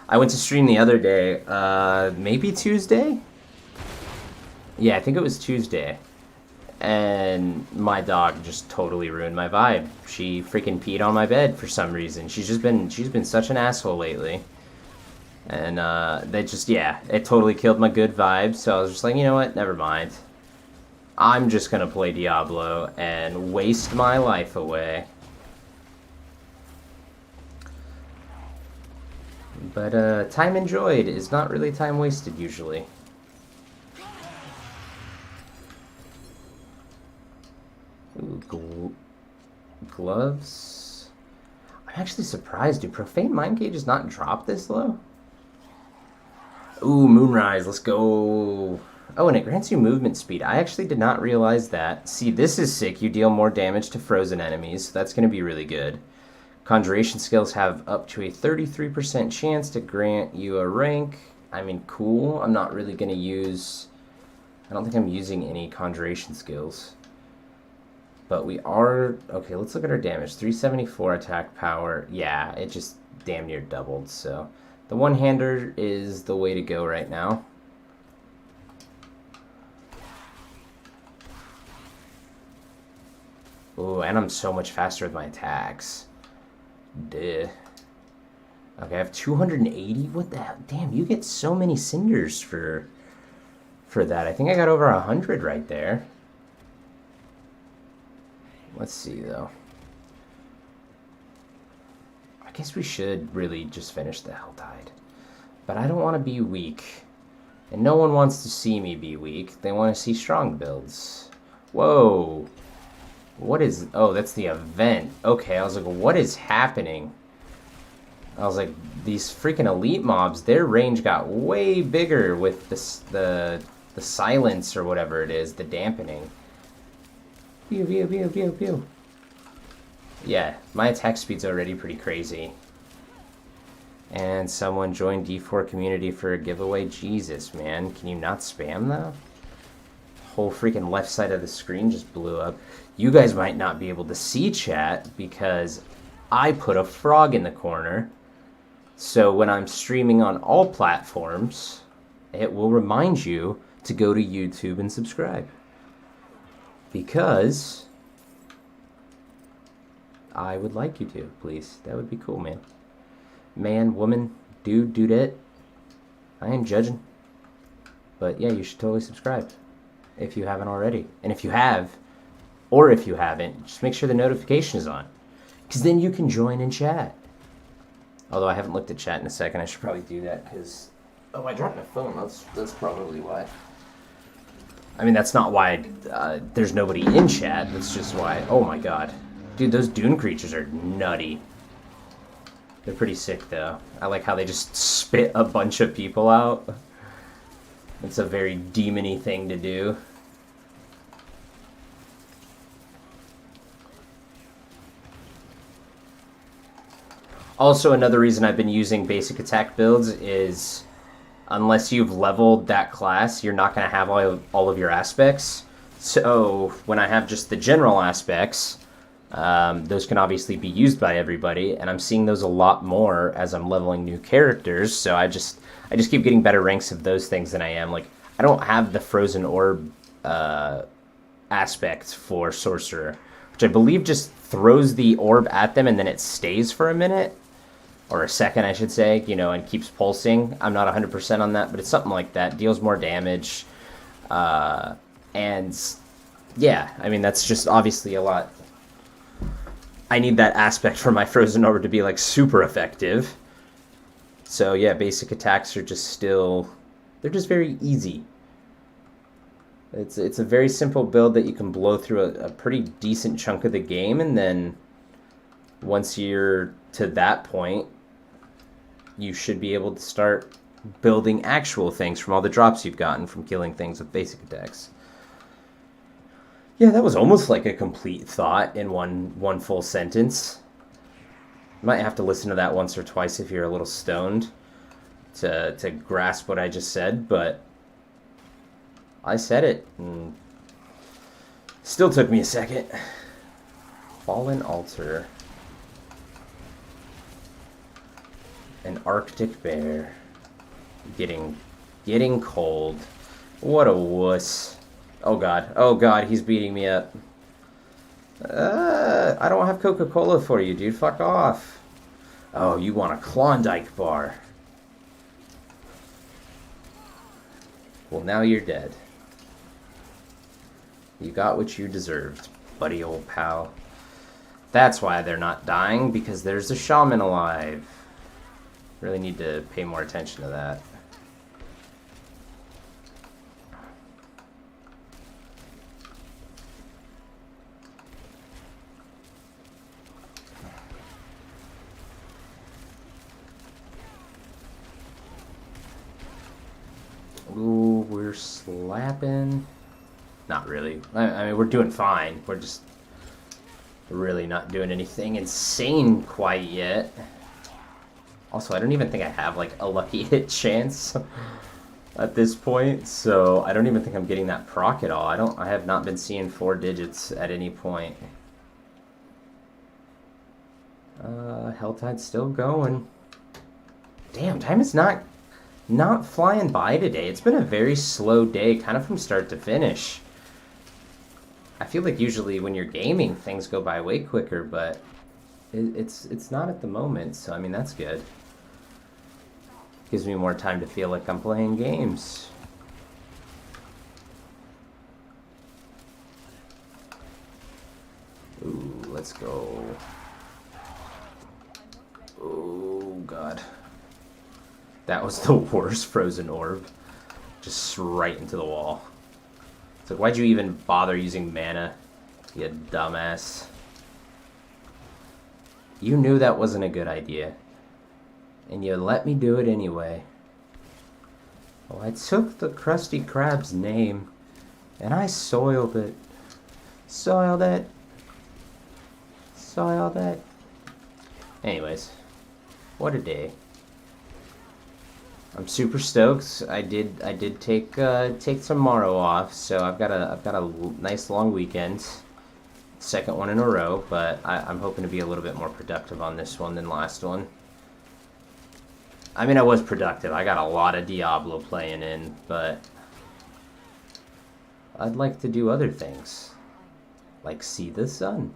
I went to stream the other day, maybe Tuesday? Yeah, I think it was Tuesday. And my dog just totally ruined my vibe. She freaking peed on my bed for some reason. She's been such an asshole lately. And they just, yeah, it totally killed my good vibes. So I was just like, you know what, never mind. I'm just gonna play Diablo and waste my life away. But time enjoyed is not really time wasted usually. Ooh, gloves. I'm actually surprised. Do Profane Mind Cages not drop this low? Ooh, Moonrise, let's go. Oh, and it grants you movement speed. I actually did not realize that. See, this is sick. You deal more damage to frozen enemies. So that's going to be really good. Conjuration skills have up to a 33% chance to grant you a rank. I mean, cool. I'm not really going to use... I don't think I'm using any conjuration skills. But we are... Okay, let's look at our damage. 374 attack power. Yeah, it just damn near doubled, so... The one-hander is the way to go right now. Ooh, and I'm so much faster with my attacks. Duh. Okay, I have 280. What the hell? Damn, you get so many cinders for that. I think I got over 100 right there. Let's see, though. I guess we should really just finish the Helltide. But I don't want to be weak. And no one wants to see me be weak. They want to see strong builds. Whoa. What is... Oh, that's the event. Okay, I was like, what is happening? I was like, these freaking elite mobs, their range got way bigger with the silence or whatever it is, the dampening. Pew, pew, pew, pew, pew. Yeah, my attack speed's already pretty crazy. And someone joined D4 community for a giveaway. Jesus, man. Can you not spam, though? Whole freaking left side of the screen just blew up. You guys might not be able to see chat because I put a frog in the corner. So when I'm streaming on all platforms, it will remind you to go to YouTube and subscribe. Because... I would like you to, please. That would be cool, man. Man, woman, dude, dudette. I ain't judging. But yeah, you should totally subscribe if you haven't already. And if you have, or if you haven't, just make sure the notification is on. Because then you can join and chat. Although I haven't looked at chat in a second. I should probably do that because... Oh, I dropped my phone. That's probably why. I mean, that's not why there's nobody in chat. That's just why... Oh my god. Dude, those dune creatures are nutty. They're pretty sick, though. I like how they just spit a bunch of people out. It's a very demon-y thing to do. Also, another reason I've been using basic attack builds is unless you've leveled that class, you're not going to have all of your aspects. So when I have just the general aspects, those can obviously be used by everybody, and I'm seeing those a lot more as I'm leveling new characters. So I just keep getting better ranks of those things than I am. Like, I don't have the frozen orb aspect for Sorcerer, which I believe just throws the orb at them and then it stays for a minute. Or a second, I should say, you know, and keeps pulsing. I'm not 100% on that, but it's something like that. Deals more damage. And, yeah, I mean, that's just obviously a lot. I need that aspect for my Frozen Orb to be, like, super effective. So, yeah, basic attacks are just still... They're just very easy. It's a very simple build that you can blow through a pretty decent chunk of the game, and then once you're to that point, you should be able to start building actual things from all the drops you've gotten from killing things with basic attacks. Yeah, that was almost like a complete thought in one full sentence. You might have to listen to that once or twice if you're a little stoned to grasp what I just said, but I said it, and still took me a second. Fallen Altar. An Arctic bear. Getting cold. What a wuss. Oh god, he's beating me up. I don't have Coca-Cola for you, dude. Fuck off. Oh, you want a Klondike bar. Well, now you're dead. You got what you deserved, buddy old pal. That's why they're not dying, because there's a shaman alive. Really need to pay more attention to that. Ooh, we're slapping. Not really. I mean, we're doing fine. We're just really not doing anything insane quite yet. Also, I don't even think I have, like, a lucky hit chance at this point, so I don't even think I'm getting that proc at all. I have not been seeing 4 digits at any point. Helltide's still going. Damn, time is not flying by today. It's been a very slow day, kind of from start to finish. I feel like usually when you're gaming, things go by way quicker, but it's not at the moment, so I mean, that's good. Gives me more time to feel like I'm playing games. Ooh, let's go. Oh, God. That was the worst frozen orb. Just right into the wall. It's like, why'd you even bother using mana, you dumbass? You knew that wasn't a good idea. And you let me do it anyway. Oh, I took the Krusty Krab's name, and I soiled it. Soiled it. Soiled it. Anyways, what a day. I'm super stoked. I did take tomorrow off, so I've got a nice long weekend. Second one in a row, but I'm hoping to be a little bit more productive on this one than last one. I mean, I was productive. I got a lot of Diablo playing in, but I'd like to do other things, like see the sun.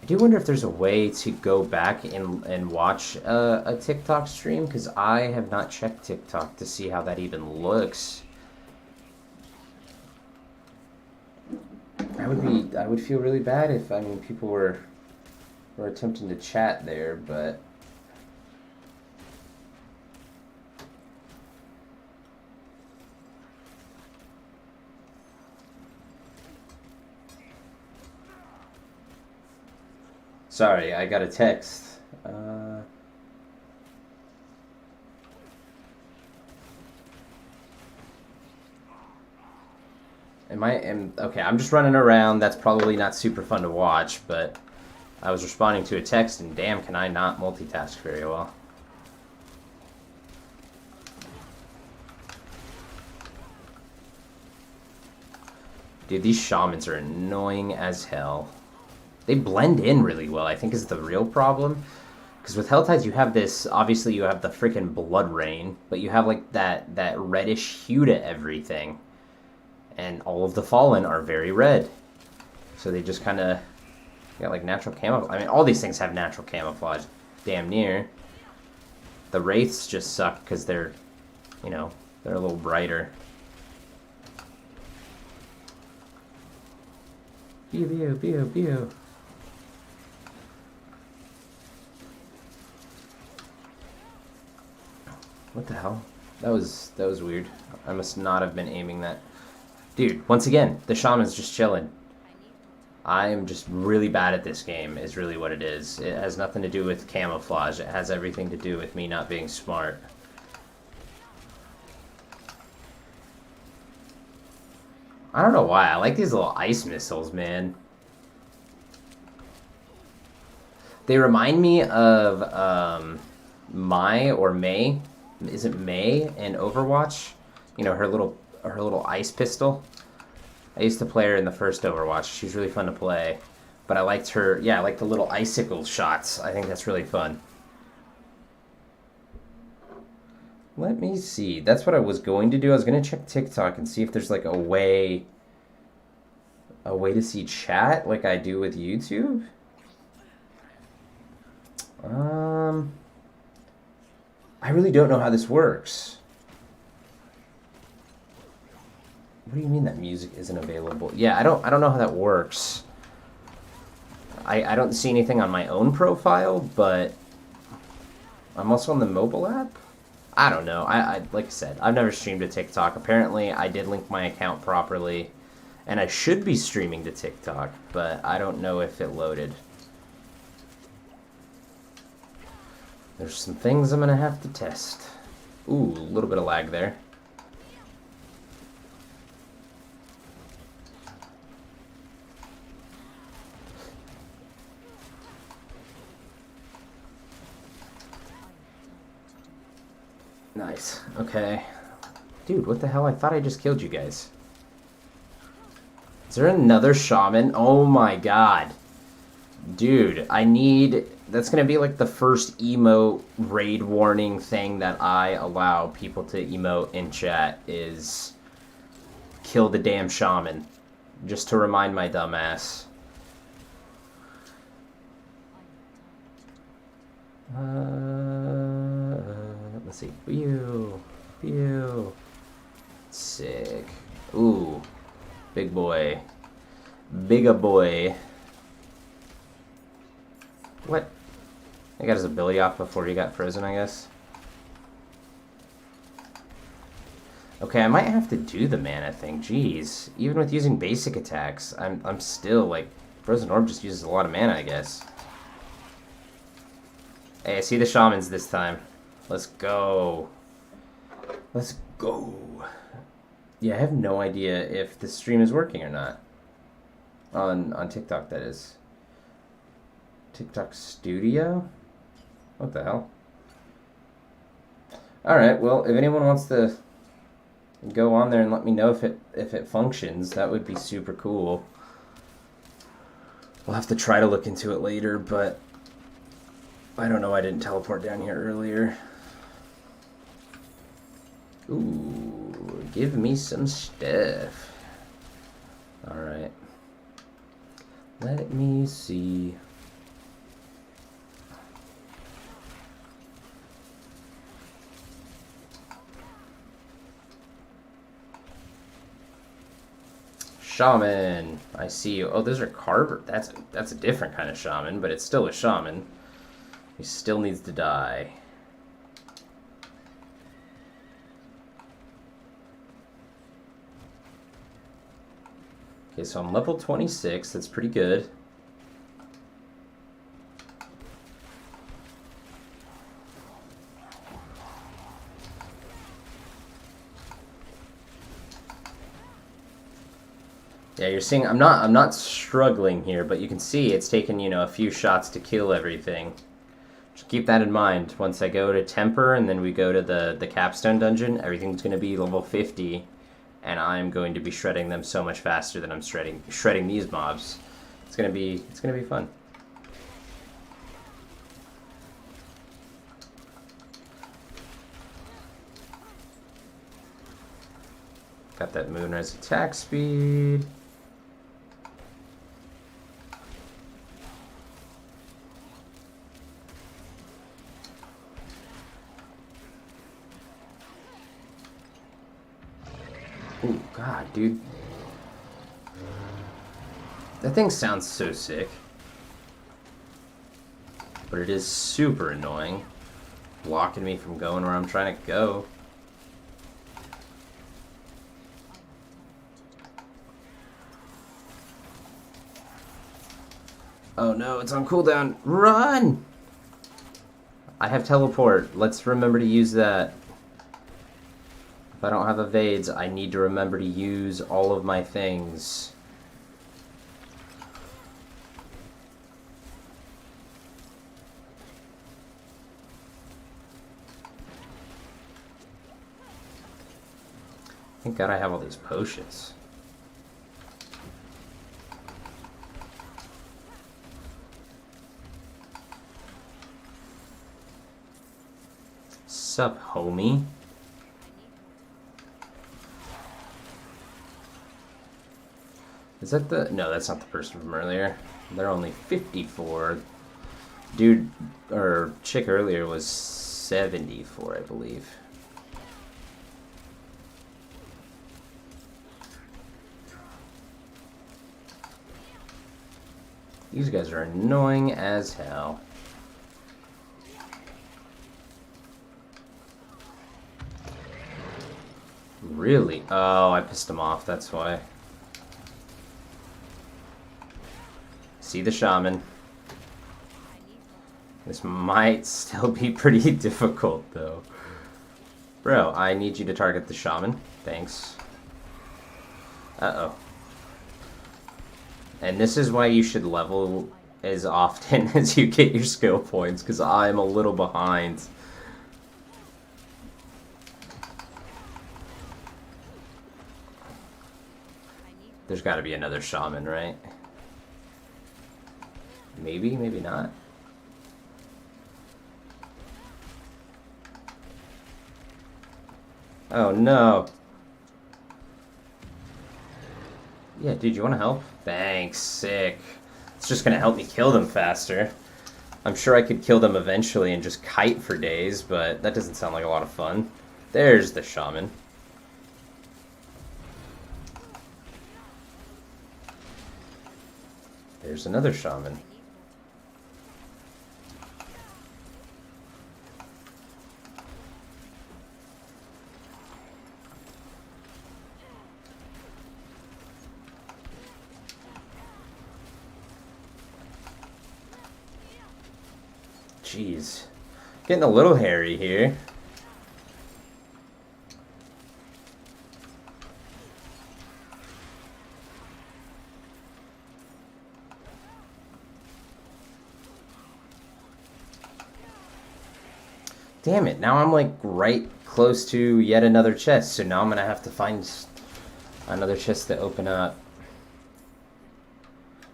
I do wonder if there's a way to go back and watch a TikTok stream, because I have not checked TikTok to see how that even looks. I would feel really bad if, I mean, people were attempting to chat there, but Sorry, I got a text. Okay, I'm just running around. That's probably not super fun to watch, but I was responding to a text, and damn, can I not multitask very well. Dude, these shamans are annoying as hell. They blend in really well, I think is the real problem. Because with Helltides, you have this, obviously you have the freaking blood rain, but you have like that reddish hue to everything. And all of the Fallen are very red. So they just kind of got like natural camouflage. I mean, all these things have natural camouflage, damn near. The Wraiths just suck because they're, you know, they're a little brighter. Pew, pew, pew, pew. What the hell? That was weird. I must not have been aiming that. Dude, once again, the shaman's just chilling. I am just really bad at this game, is really what it is. It has nothing to do with camouflage. It has everything to do with me not being smart. I don't know why. I like these little ice missiles, man. They remind me of Mai or Mei. Is it Mei in Overwatch? You know, her little ice pistol. I used to play her in the first Overwatch. She's really fun to play. But I liked her, yeah, I like the little icicle shots. I think that's really fun. Let me see. That's what I was going to do. I was going to check TikTok and see if there's like a way to see chat like I do with YouTube. I really don't know how this works. What do you mean that music isn't available? Yeah, I don't know how that works. I don't see anything on my own profile, but I'm also on the mobile app. I don't know. I like I said, I've never streamed to TikTok. Apparently, I did link my account properly, and I should be streaming to TikTok, but I don't know if it loaded. There's some things I'm gonna have to test. Ooh, a little bit of lag there. Nice. Okay. Dude, what the hell? I thought I just killed you guys. Is there another shaman? Oh my god. Dude, I need... That's gonna be like the first emote raid warning thing that I allow people to emote in chat is... Kill the damn shaman. Just to remind my dumbass. Let's see. Pew. Pew. Sick. Ooh. Big boy. Bigga boy. What? I got his ability off before he got frozen, I guess. Okay, I might have to do the mana thing. Jeez. Even with using basic attacks, I'm still, like... Frozen Orb just uses a lot of mana, I guess. Hey, I see the shamans this time. Let's go. Let's go. Yeah, I have no idea if the stream is working or not. On TikTok, that is. TikTok Studio? What the hell? Alright, well, if anyone wants to go on there and let me know if it functions, that would be super cool. We'll have to try to look into it later, but I don't know, I didn't teleport down here earlier. Ooh, give me some stuff. Alright. Let me see. Shaman, I see you. Oh, those are Carver. That's a different kind of shaman, but it's still a shaman. He still needs to die. Okay, so I'm level 26. That's pretty good. Yeah, you're seeing I'm not struggling here, but you can see it's taken, a few shots to kill everything. Just keep that in mind. Once I go to Temper and then we go to the Capstone dungeon, everything's going to be level 50, and I'm going to be shredding them so much faster than I'm shredding these mobs. It's gonna be fun. Got that Moonrise attack speed. Oh god, dude. That thing sounds so sick. But it is super annoying. Blocking me from going where I'm trying to go. Oh no, it's on cooldown. Run! I have teleport. Let's remember to use that. If I don't have evades, I need to remember to use all of my things. Thank God I have all these potions. Sup, homie? Is that the... No, that's not the person from earlier. They're only 54. Dude, or chick earlier was 74, I believe. These guys are annoying as hell. Really? Oh, I pissed him off, that's why. See the shaman. This might still be pretty difficult, though. Bro, I need you to target the shaman. Thanks. Uh-oh. And this is why you should level as often as you get your skill points, because I'm a little behind. There's got to be another shaman, right? Maybe, maybe not. Oh no. Yeah, dude, you want to help? Thanks, sick. It's just gonna help me kill them faster. I'm sure I could kill them eventually and just kite for days, but that doesn't sound like a lot of fun. There's the shaman. There's another shaman. Jeez. Getting a little hairy here. Damn it, now I'm like right close to yet another chest, so now I'm gonna have to find another chest to open up.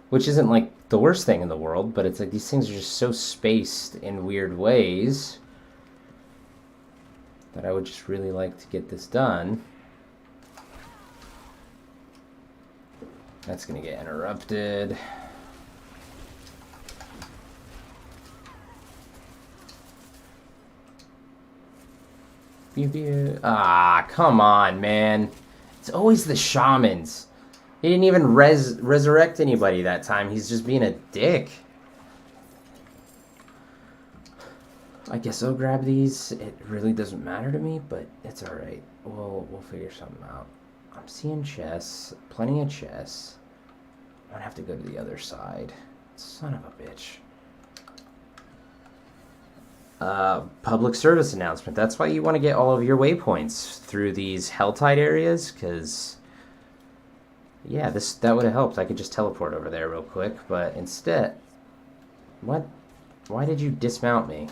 Which isn't like the worst thing in the world, but it's like these things are just so spaced in weird ways that I would just really like to get this done. That's gonna get interrupted. Ah, come on, man. It's always the shamans. He didn't even resurrect anybody that time. He's just being a dick. I guess I'll grab these. It really doesn't matter to me, but it's alright. We'll figure something out. I'm seeing chests. Plenty of chests. I'm gonna have to go to the other side. Son of a bitch. Public service announcement. That's why you want to get all of your waypoints through these Helltide areas, because Yeah, that would have helped. I could just teleport over there real quick, but instead... What? Why did you dismount me?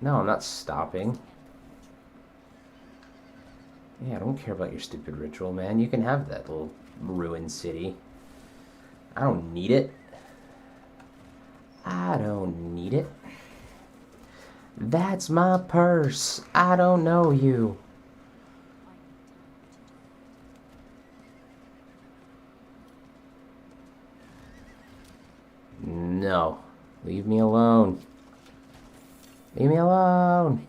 No, I'm not stopping. Yeah, I don't care about your stupid ritual, man. You can have that little ruined city. I don't need it. I don't need it. That's my purse. I don't know you. No. Leave me alone. Leave me alone.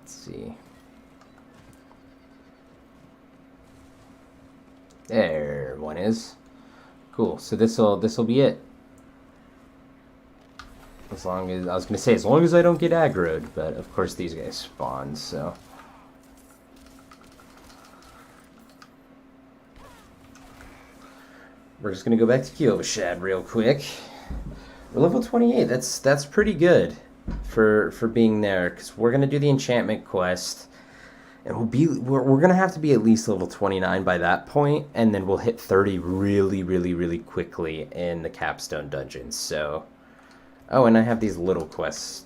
Let's see. There one is. Cool. So this'll be it. As long as I was gonna say, as long as I don't get aggroed, but of course these guys spawn, so. We're just gonna go back to Kyovashad real quick. We're level 28. That's pretty good for being there, because we're gonna do the enchantment quest, and we're gonna have to be at least level 29 by that point, and then we'll hit 30 really quickly in the capstone dungeons. So, oh, and I have these little quests.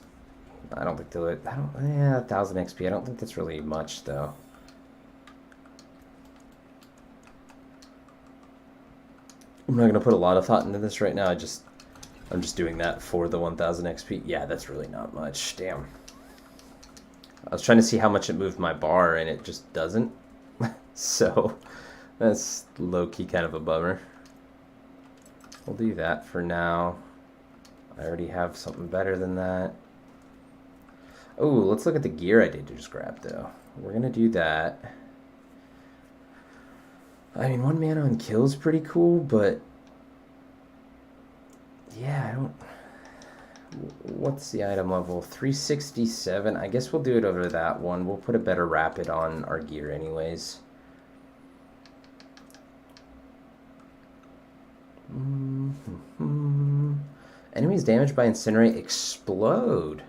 I don't think they'll. 1,000 XP. I don't think that's really much though. I'm not gonna put a lot of thought into this right now. I'm just doing that for the 1,000 XP. Yeah, that's really not much. Damn. I was trying to see how much it moved my bar, and it just doesn't. So, that's low-key kind of a bummer. We'll do that for now. I already have something better than that. Oh, let's look at the gear I did just grab, though. We're gonna do that. I mean, 1 mana on kill is pretty cool, but yeah, I don't. What's the item level? 367. I guess we'll do it over that one. We'll put a better rapid on our gear, anyways. Enemies damaged by incinerate explode.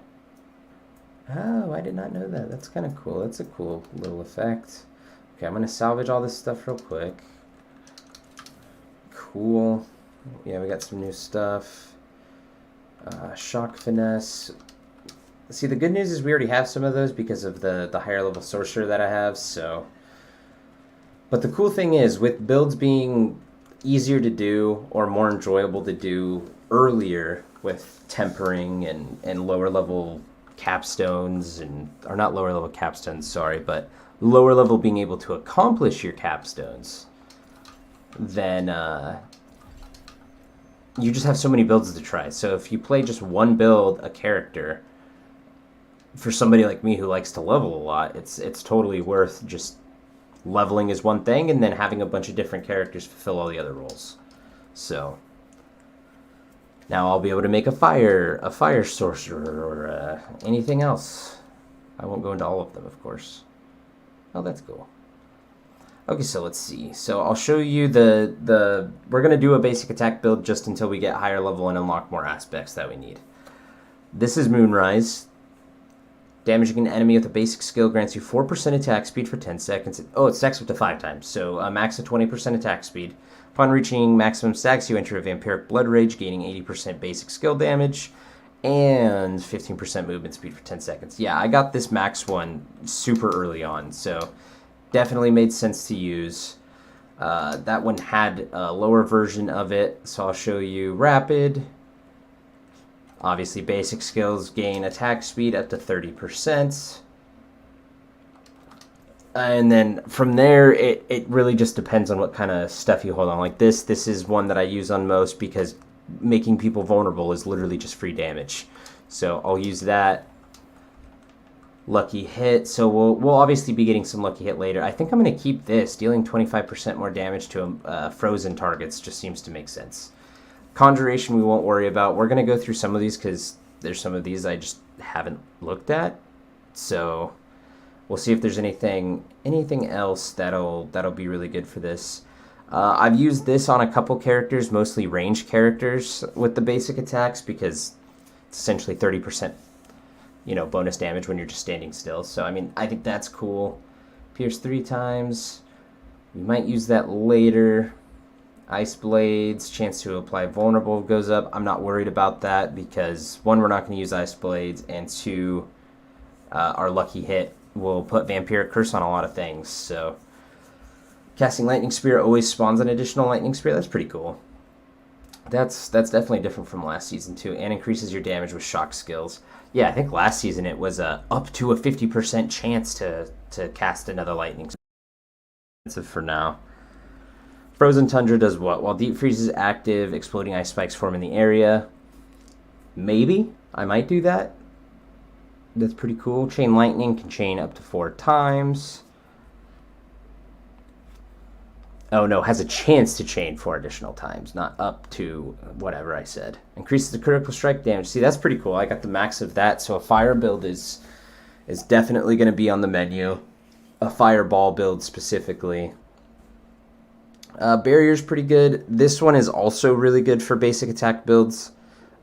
Oh, I did not know that. That's kind of cool. That's a cool little effect. Okay, I'm going to salvage all this stuff real quick. Cool. Yeah, we got some new stuff. Shock Finesse. See, the good news is we already have some of those because of the higher level Sorcerer that I have, so... But the cool thing is, with builds being easier to do or more enjoyable to do earlier with tempering and lower level capstones, or not lower level capstones, sorry, but lower level being able to accomplish your capstones, then you just have so many builds to try. So if you play just one build, a character, for somebody like me who likes to level a lot, it's totally worth just leveling as one thing and then having a bunch of different characters fulfill all the other roles. So now I'll be able to make a fire sorcerer or anything else. I won't go into all of them, of course. Oh, that's cool. Okay, so let's see. So I'll show you we're going to do a basic attack build just until we get higher level and unlock more aspects that we need. This is Moonrise. Damaging an enemy with a basic skill grants you 4% attack speed for 10 seconds. Oh, it stacks up to 5 times, so a max of 20% attack speed. Upon reaching maximum stacks, you enter a Vampiric Blood Rage, gaining 80% basic skill damage and 15% movement speed for 10 seconds. Yeah, I got this max one super early on, so definitely made sense to use. That one had a lower version of it, so I'll show you rapid. Obviously, basic skills gain attack speed up to 30%. And then from there, it really just depends on what kind of stuff you hold on. Like this is one that I use on most because making people vulnerable is literally just free damage. So I'll use that. Lucky hit. So we'll obviously be getting some lucky hit later. I think I'm going to keep this. Dealing 25% more damage to frozen targets just seems to make sense. Conjuration we won't worry about. We're going to go through some of these because there's some of these I just haven't looked at. So we'll see if there's anything else that'll be really good for this. I've used this on a couple characters, mostly ranged characters with the basic attacks because it's essentially 30% bonus damage when you're just standing still. So, I mean, I think that's cool. Pierce 3 times. We might use that later. Ice Blades, chance to apply vulnerable goes up. I'm not worried about that because, one, we're not going to use Ice Blades, and two, our lucky hit will put Vampiric Curse on a lot of things. So, casting Lightning Spear always spawns an additional Lightning Spear. That's pretty cool. That's definitely different from last season too, and increases your damage with shock skills. Yeah, I think last season it was up to a 50% chance to cast another lightning. Expensive for now. Frozen Tundra does what? While Deep Freeze is active, exploding ice spikes form in the area. Maybe I might do that. That's pretty cool. Chain Lightning can chain up to 4 times. Oh no, has a chance to chain 4 additional times, not up to whatever I said. Increases the critical strike damage. See, that's pretty cool. I got the max of that, so a fire build is definitely going to be on the menu. A fireball build specifically. Barrier's pretty good. This one is also really good for basic attack builds.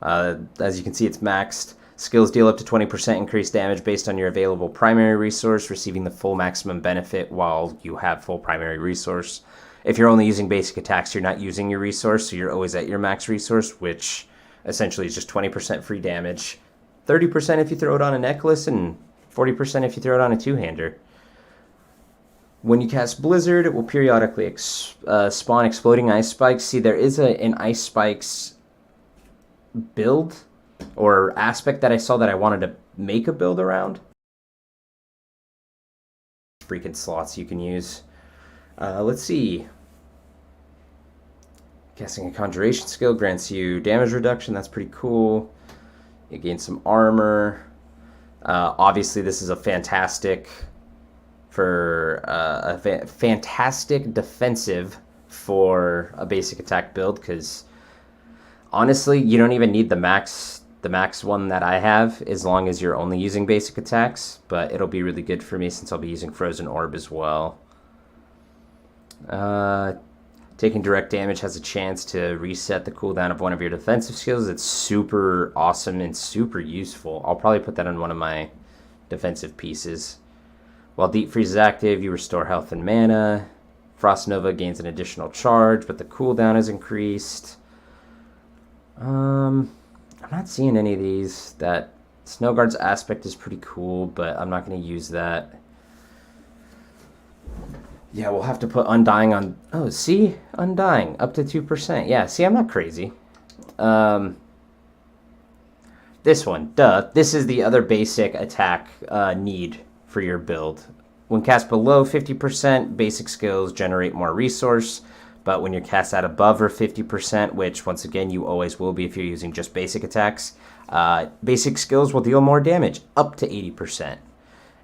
As you can see, it's maxed. Skills deal up to 20% increased damage based on your available primary resource, receiving the full maximum benefit while you have full primary resource. If you're only using basic attacks, you're not using your resource, so you're always at your max resource, which essentially is just 20% free damage. 30% if you throw it on a necklace, and 40% if you throw it on a two-hander. When you cast Blizzard, it will periodically spawn exploding ice spikes. See, there is an ice spikes build or aspect that I saw that I wanted to make a build around. Freaking slots you can use. Let's see. Casting a conjuration skill grants you damage reduction. That's pretty cool. You gain some armor. Obviously, this is a fantastic fantastic defensive for a basic attack build, because honestly, you don't even need the max one that I have as long as you're only using basic attacks, but it'll be really good for me since I'll be using Frozen Orb as well. Taking direct damage has a chance to reset the cooldown of one of your defensive skills. It's super awesome and super useful. I'll probably put that on one of my defensive pieces. While Deep Freeze is active, you restore health and mana. Frost Nova gains an additional charge, but the cooldown is increased. I'm not seeing any of these. That Snowguard's aspect is pretty cool, but I'm not going to use that. Yeah, we'll have to put Undying on... Oh, see? Undying. Up to 2%. Yeah, see, I'm not crazy. This one. Duh. This is the other basic attack need for your build. When cast below 50%, basic skills generate more resource. But when you're cast at above or 50%, which, once again, you always will be if you're using just basic attacks, basic skills will deal more damage, up to 80%.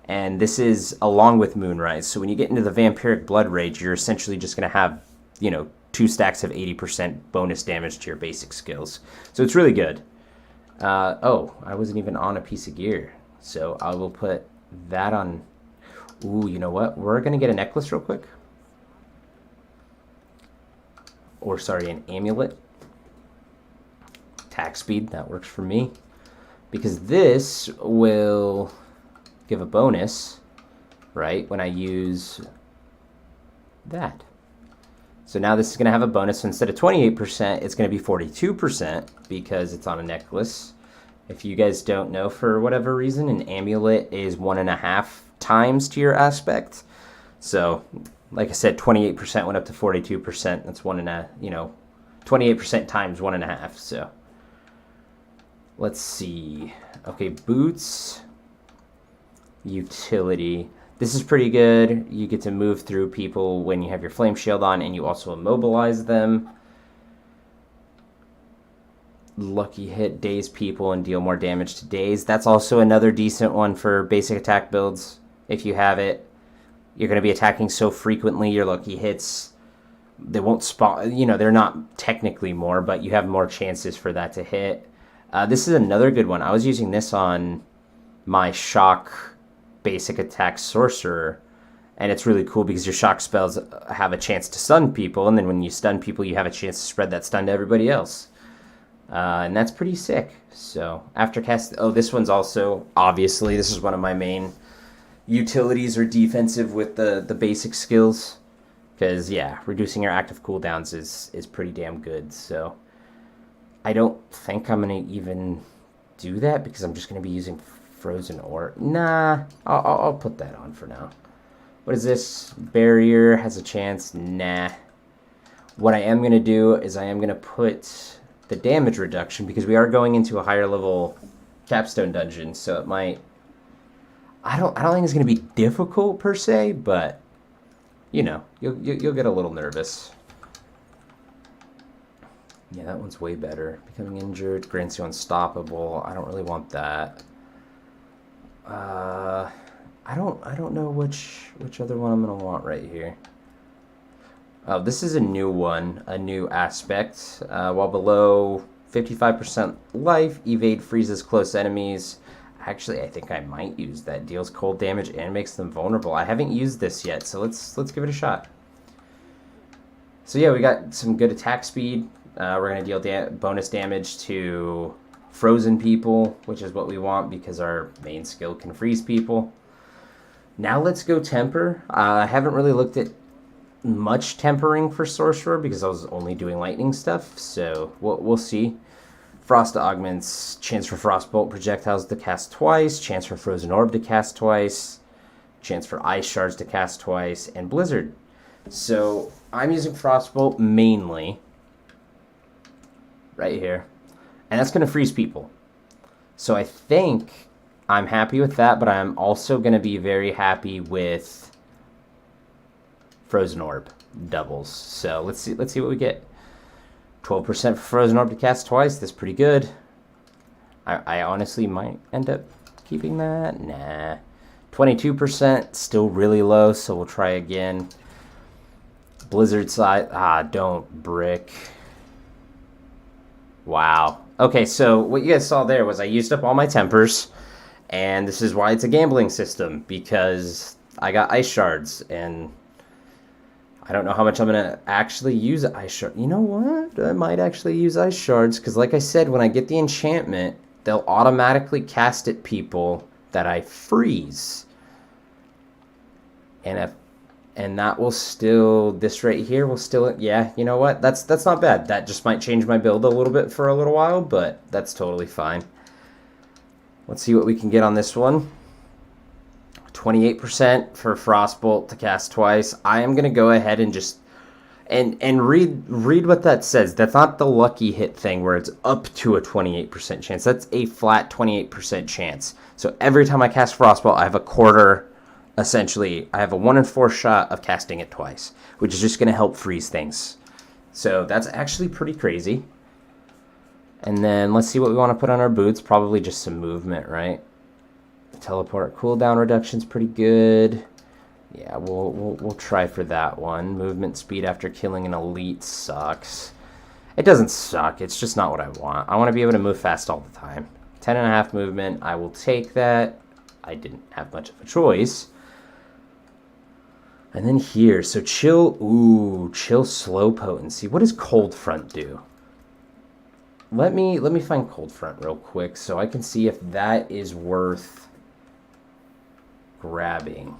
And this is along with Moonrise. So when you get into the Vampiric Blood Rage, you're essentially just going to have, 2 stacks of 80% bonus damage to your basic skills. So it's really good. Oh, I wasn't even on a piece of gear. So I will put that on. Ooh, you know what? We're going to get a necklace real quick. Or, sorry, an amulet. Attack speed, that works for me. Because this will give a bonus, right, when I use that. So now this is going to have a bonus. So instead of 28%, it's going to be 42% because it's on a necklace. If you guys don't know, for whatever reason, an amulet is 1.5 times to your aspect. So, like I said, 28% went up to 42%. That's 28% times 1.5. So, let's see. Okay, boots. Utility. This is pretty good. You get to move through people when you have your flame shield on, and you also immobilize them. Lucky hit, daze people and deal more damage to daze. That's also another decent one for basic attack builds. If you have it, you're going to be attacking so frequently, your lucky hits, they won't spawn, they're not technically more, but you have more chances for that to hit. This is another good one. I was using this on my shock basic attack sorcerer, and it's really cool because your shock spells have a chance to stun people, and then when you stun people, you have a chance to spread that stun to everybody else. And that's pretty sick. So after cast, oh, this one's also, obviously, this is one of my main utilities or defensive with the basic skills. Because, yeah, reducing your active cooldowns is pretty damn good. So I don't think I'm going to even do that because I'm just going to be using Frozen Ore. Nah, I'll put that on for now. What is this? Barrier has a chance. Nah. What I am going to do is I am going to put the damage reduction because we are going into a higher level capstone dungeon, so it might... I don't think it's going to be difficult per se, but you know, you'll get a little nervous. Yeah, that one's way better. Becoming injured grants you unstoppable. I don't really want that. I don't know which other one I'm gonna want right here. Oh, this is a new one, a new aspect. While below 55% life, evade freezes close enemies. Actually, I think I might use that. Deals cold damage and makes them vulnerable. I haven't used this yet, so let's give it a shot. So yeah, we got some good attack speed. We're going to deal bonus damage to frozen people, which is what we want because our main skill can freeze people. Now let's go temper. I haven't really looked at much tempering for Sorcerer because I was only doing lightning stuff, so we'll see. Frost augments, chance for Frostbolt projectiles to cast twice, chance for Frozen Orb to cast twice, chance for Ice Shards to cast twice, and Blizzard. So I'm using Frostbolt mainly, right here, and that's going to freeze people. So I think I'm happy with that, but I'm also going to be very happy with Frozen Orb doubles. So let's see what we get. 12% for Frozen Orb to cast twice. That's pretty good. I honestly might end up keeping that. Nah. 22%, still really low, so we'll try again. Blizzard side. Don't brick. Wow. Okay, so what you guys saw there was I used up all my tempers, and this is why it's a gambling system, because I got Ice Shards, and I don't know how much I'm going to actually use Ice Shards. You know what? I might actually use Ice Shards, because like I said, when I get the enchantment, they'll automatically cast at people that I freeze. And that will still, this right here will still, yeah, you know what? That's not bad. That just might change my build a little bit for a little while, but that's totally fine. Let's see what we can get on this one. 28% for Frostbolt to cast twice. I am going to go ahead and just and read what that says. That's not the lucky hit thing where it's up to a 28% chance. That's a flat 28% chance. So every time I cast Frostbolt, I have a quarter, essentially, I have a 1 in 4 shot of casting it twice, which is just going to help freeze things. So that's actually pretty crazy. And then let's see what we want to put on our boots. Probably just some movement, right? Teleport cooldown reduction's pretty good. Yeah, we'll try for that one. Movement speed after killing an elite sucks. It doesn't suck, it's just not what I want. I want to be able to move fast all the time. 10.5 movement, I will take that. I didn't have much of a choice. And then here, so chill, chill slow potency. What does cold front do? Let me find cold front real quick so I can see if that is worth grabbing.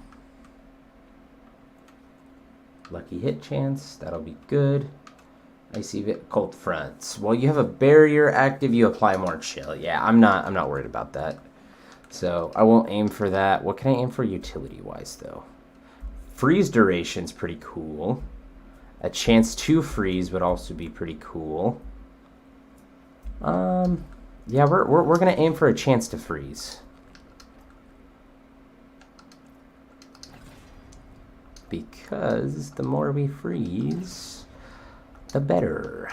Lucky hit chance, that'll be good. Icy cold fronts. Well, you have a barrier active, you apply more chill. Yeah, I'm not worried about that. So I won't aim for that. What can I aim for utility wise though? Freeze duration's pretty cool. A chance to freeze would also be pretty cool. Yeah, we're gonna aim for a chance to freeze. Because the more we freeze, the better.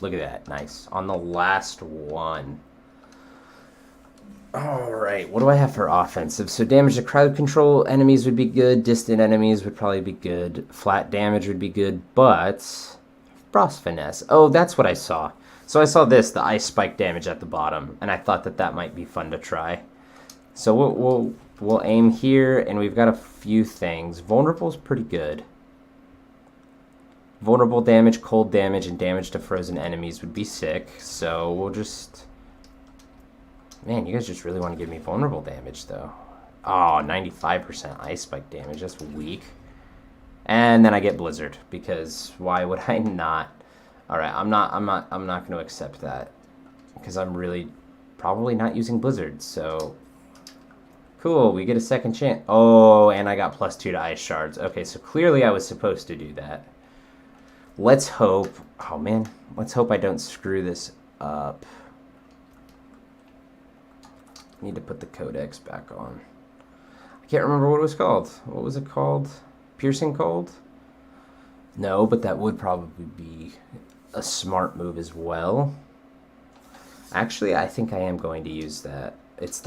Look at that, nice. On the last one. Alright, what do I have for offensive? So damage to crowd control enemies would be good. Distant enemies would probably be good. Flat damage would be good, but Frost Finesse. Oh, that's what I saw. So I saw this, the ice spike damage at the bottom, and I thought that might be fun to try. So we'll aim here, and we've got a few things. Vulnerable is pretty good. Vulnerable damage, cold damage, and damage to frozen enemies would be sick. So we'll just... Man, you guys just really want to give me vulnerable damage, though. Oh, 95% ice spike damage. That's weak. And then I get blizzard, because why would I not? All right, I'm not going to accept that, because I'm really probably not using blizzard. So cool, we get a second chance. Oh, and I got +2 to ice shards. Okay, so clearly I was supposed to do that. Let's hope. Oh man, let's hope I don't screw this up. Need to put the codex back on. I can't remember what it was called. What was it called? Piercing Cold? No, but that would probably be a smart move as well. Actually, I think I am going to use that. It's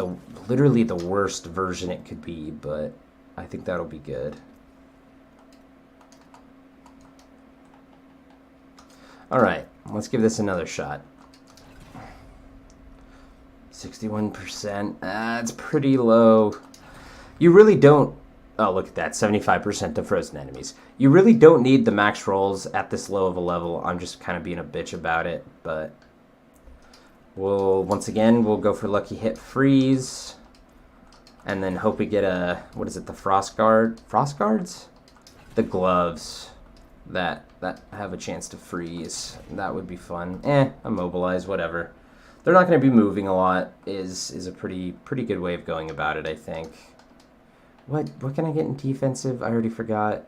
literally the worst version it could be, but I think that'll be good. Alright, let's give this another shot. 61%. That's pretty low. You really don't... Oh, look at that. 75% to frozen enemies. You really don't need the max rolls at this low of a level. I'm just kind of being a bitch about it, but... Once again, we'll go for Lucky Hit Freeze. And then hope we get a... What is it? The Frost Guard? Frost Guards? The gloves that have a chance to freeze. That would be fun. Immobilize, whatever. They're not going to be moving a lot is a pretty good way of going about it, I think. What can I get in defensive? I already forgot.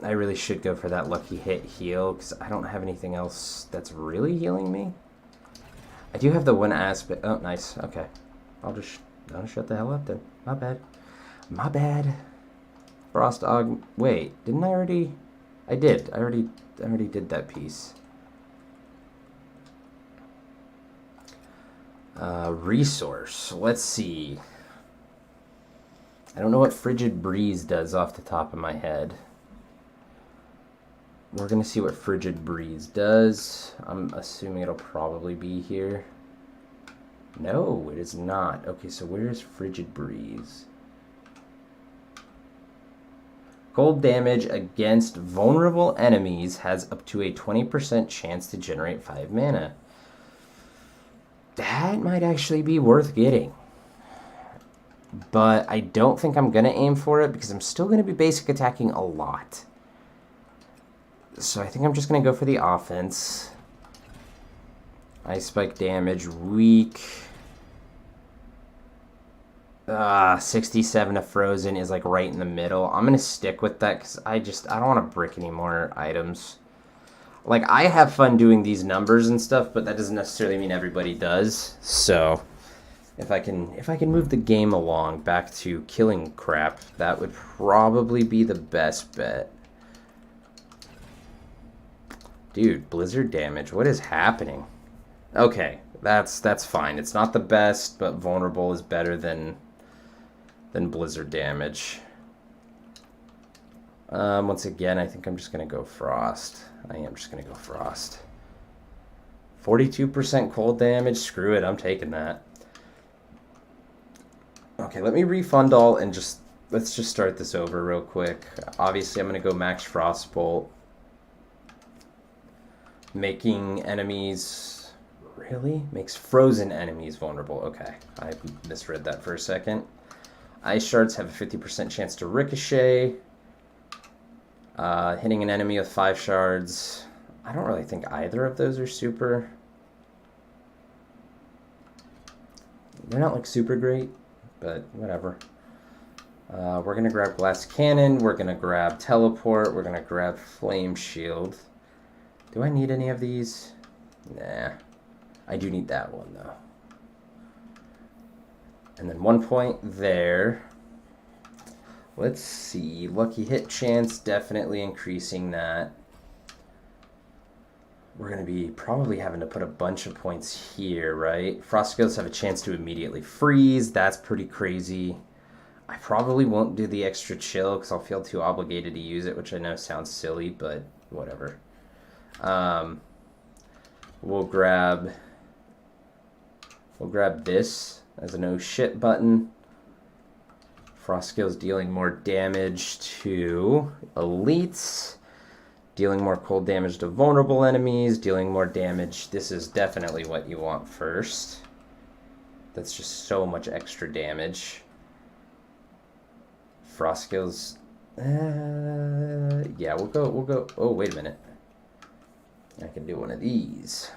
I really should go for that Lucky Hit heal, because I don't have anything else that's really healing me. I do have the one aspect. Oh, nice. Okay. I'll shut the hell up then. My bad. My bad. Frost Og. Wait, didn't I already? I did. I already did that piece. Resource. Let's see. I don't know what Frigid Breeze does off the top of my head. We're going to see what Frigid Breeze does. I'm assuming it'll probably be here. No, it is not. Okay, so where's Frigid Breeze? Cold damage against vulnerable enemies has up to a 20% chance to generate 5 mana. That might actually be worth getting. But I don't think I'm going to aim for it, because I'm still going to be basic attacking a lot. So I think I'm just going to go for the offense. Ice Spike damage, weak. 67 to Frozen is like right in the middle. I'm going to stick with that, because I don't want to brick any more items. Like, I have fun doing these numbers and stuff, but that doesn't necessarily mean everybody does. So if I can move the game along back to killing crap, that would probably be the best bet. Dude, blizzard damage, what is happening? Okay, that's fine. It's not the best, but vulnerable is better than blizzard damage. Once again, I think I'm just going to go Frost. I am just going to go Frost. 42% cold damage. Screw it, I'm taking that. Okay, let me refund all and let's just start this over real quick. Obviously, I'm going to go max Frostbolt. Making enemies... Really? Makes frozen enemies vulnerable. Okay, I misread that for a second. Ice Shards have a 50% chance to ricochet. Hitting an enemy with 5 shards. I don't really think either of those are super... They're not like super great, but whatever. We're going to grab Glass Cannon. We're going to grab Teleport. We're going to grab Flame Shield. Do I need any of these? Nah. I do need that one, though. And then 1 point there. Let's see. Lucky hit chance, definitely increasing that. We're going to be probably having to put a bunch of points here, right? Frost skills have a chance to immediately freeze. That's pretty crazy. I probably won't do the extra chill because I'll feel too obligated to use it, which I know sounds silly, but whatever. We'll grab this as a no shit button. Frost skills dealing more damage to elites. Dealing more cold damage to vulnerable enemies, dealing more damage. This is definitely what you want first. That's just so much extra damage. Frost skills. Yeah, we'll go. Oh, wait a minute. I can do one of these.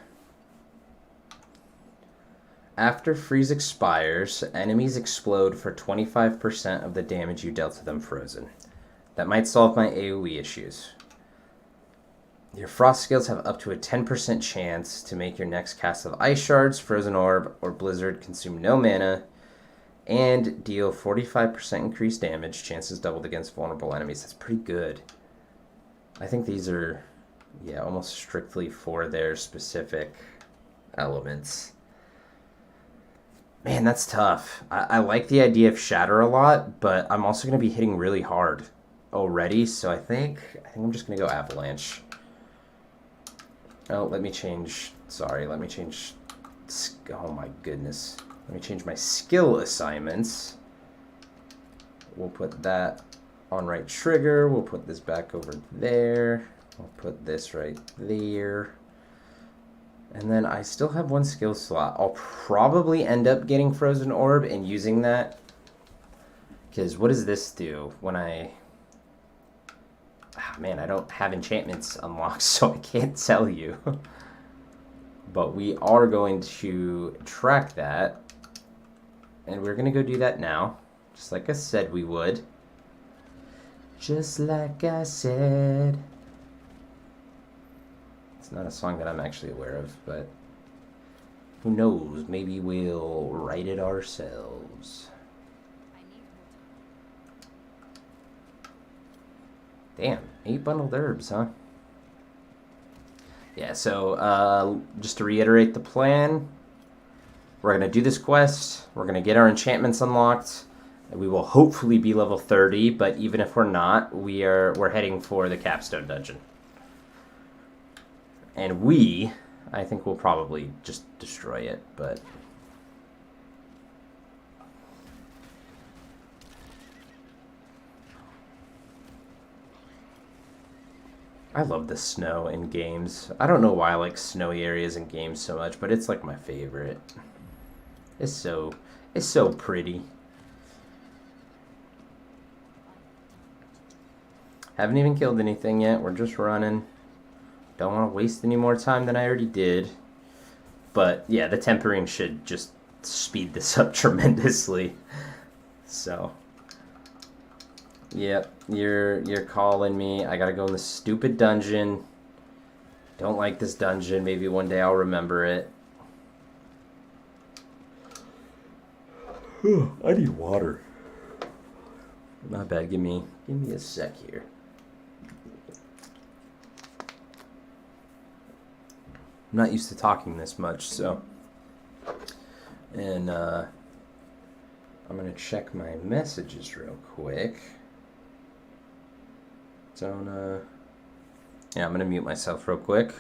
After freeze expires, enemies explode for 25% of the damage you dealt to them frozen. That might solve my AoE issues. Your frost skills have up to a 10% chance to make your next cast of ice shards, frozen orb, or blizzard consume no mana, and deal 45% increased damage, chances doubled against vulnerable enemies. That's pretty good. I think these are, yeah, almost strictly for their specific elements. Man, that's tough. I like the idea of Shatter a lot, but I'm also going to be hitting really hard already, so I think I'm just going to go Avalanche. Oh, let me change... Sorry, let me change... Oh my goodness. Let me change my skill assignments. We'll put that on right trigger. We'll put this back over there. We'll put this right there. And then I still have one skill slot. I'll probably end up getting Frozen Orb and using that. Because what does this do when I... man, I don't have enchantments unlocked, so I can't tell you. But we are going to track that. And we're going to go do that now. Just like I said we would. Just like I said. It's not a song that I'm actually aware of, but who knows? Maybe we'll write it ourselves. Damn, 8 bundled herbs, huh? Yeah, so just to reiterate the plan, we're going to do this quest, we're going to get our enchantments unlocked, and we will hopefully be level 30, but even if we're not, we're heading for the capstone dungeon. And I think we'll probably just destroy it, but... I love the snow in games. I don't know why I like snowy areas in games so much, but it's like my favorite. It's so pretty. Haven't even killed anything yet. We're just running. Don't want to waste any more time than I already did. But yeah, the tempering should just speed this up tremendously. So... Yep, you're calling me. I gotta go in this stupid dungeon. Don't like this dungeon. Maybe one day I'll remember it. I need water. Not bad. Give me a sec here. I'm not used to talking this much, so. And I'm gonna check my messages real quick. Yeah, I'm gonna mute myself real quick.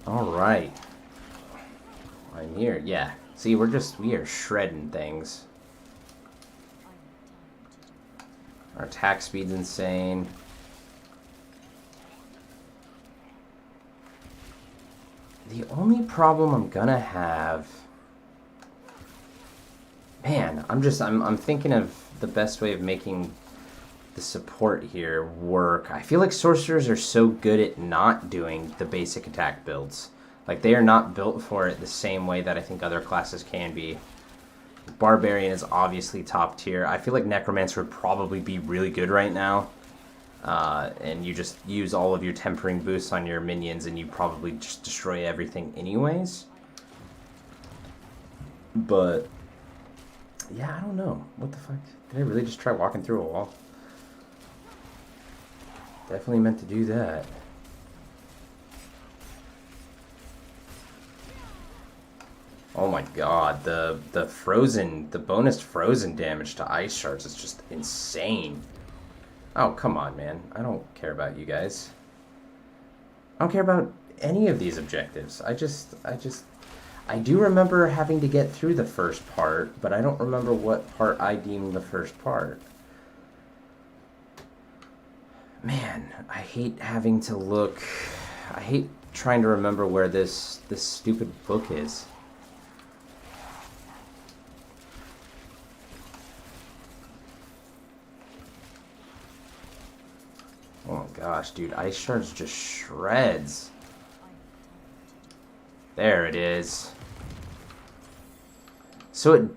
Alright. I'm here. Yeah. See, we are shredding things. Our attack speed's insane. The only problem I'm gonna have... Man, I'm thinking of the best way of making the support here work. I feel like sorcerers are so good at not doing the basic attack builds. Like, they are not built for it the same way that I think other classes can be. Barbarian is obviously top tier. I feel like Necromancer would probably be really good right now. And you just use all of your tempering boosts on your minions and you probably just destroy everything anyways. But, yeah, I don't know. What the fuck? Did I really just try walking through a wall? Definitely meant to do that. Oh my god, the bonus frozen damage to ice shards is just insane. Oh, come on, man. I don't care about you guys. I don't care about any of these objectives. I do remember having to get through the first part, but I don't remember what part I deemed the first part. Man, I hate having to look... I hate trying to remember where this stupid book is. Oh my gosh, dude, ice shards just shreds. There it is. So it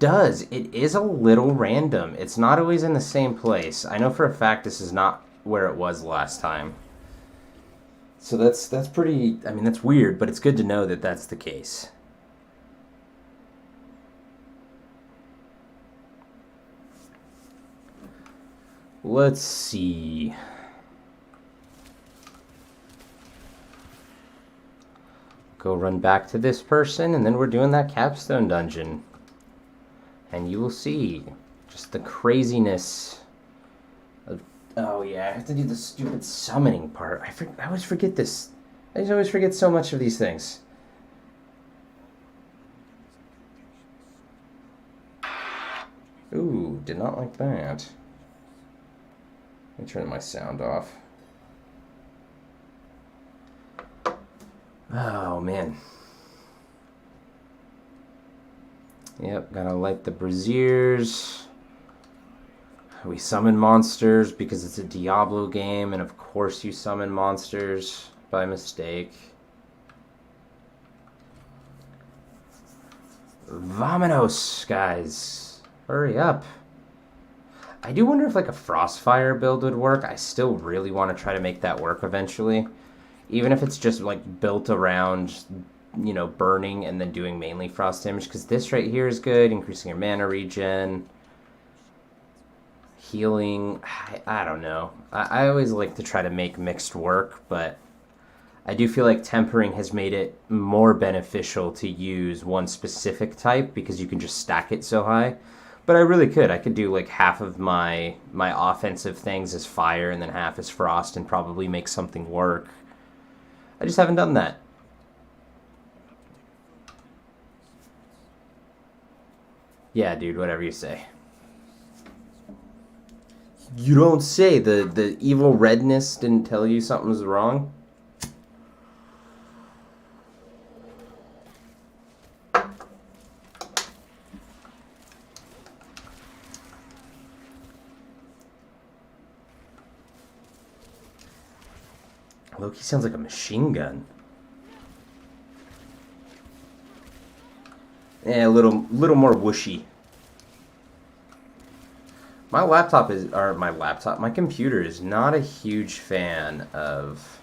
is a little random. It's not always in the same place. I know for a fact this is not where it was last time. So that's pretty, I mean, that's weird, but it's good to know that that's the case. Let's see. Go run back to this person, and then we're doing that capstone dungeon. And you will see just the craziness of... Oh yeah, I have to do the stupid summoning part. I always forget this. I just always forget so much of these things. Ooh, did not like that. Let me turn my sound off. Oh, man. Yep, gotta light the braziers. We summon monsters because it's a Diablo game, and of course you summon monsters by mistake. Vamonos, guys. Hurry up. I do wonder if like a Frostfire build would work. I still really want to try to make that work eventually. Even if it's just like built around, you know, burning and then doing mainly frost damage. Because this right here is good. Increasing your mana regen. Healing. I don't know. I always like to try to make mixed work. But I do feel like tempering has made it more beneficial to use one specific type. Because you can just stack it so high. But I really could. I could do like half of my offensive things as fire. And then half as frost. And probably make something work. I just haven't done that. Yeah, dude, whatever you say. You don't say. The evil redness didn't tell you something was wrong? Loki sounds like a machine gun. Yeah, a little more whooshy. My computer is not a huge fan of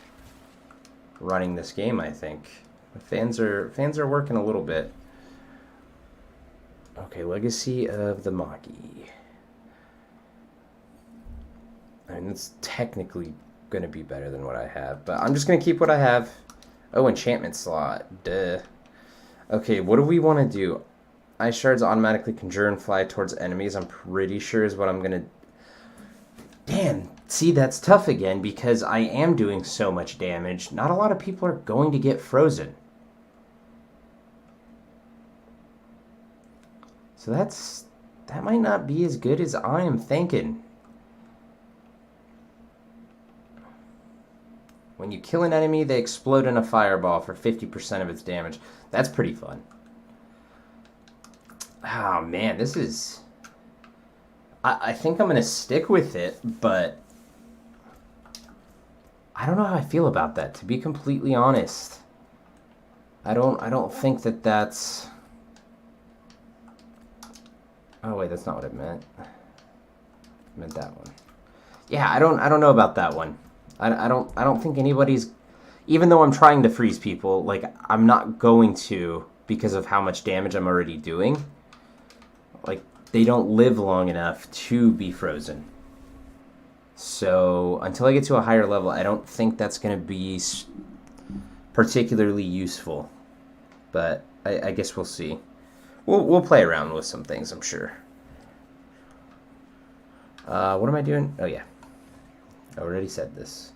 running this game, I think. The fans are working a little bit. Okay, Legacy of the Magi. I mean, it's technically going to be better than what I have, but I'm just going to keep what I have. Oh, enchantment slot. Duh. Okay, what do we want to do? Ice shards automatically conjure and fly towards enemies. I'm pretty sure is what I'm going to... Damn, see, that's tough again because I am doing so much damage. Not a lot of people are going to get frozen. So that might not be as good as I am thinking. When you kill an enemy, they explode in a fireball for 50% of its damage. That's pretty fun. Oh, man, this is... I think I'm going to stick with it, but... I don't know how I feel about that, to be completely honest. I don't think that that's... Oh, wait, that's not what it meant. I meant that one. Yeah, I don't know about that one. I don't think anybody's, even though I'm trying to freeze people, like, I'm not going to because of how much damage I'm already doing. Like, they don't live long enough to be frozen. So until I get to a higher level, I don't think that's going to be particularly useful. But I guess we'll see. We'll play around with some things, I'm sure. What am I doing? Oh, yeah. I already said this.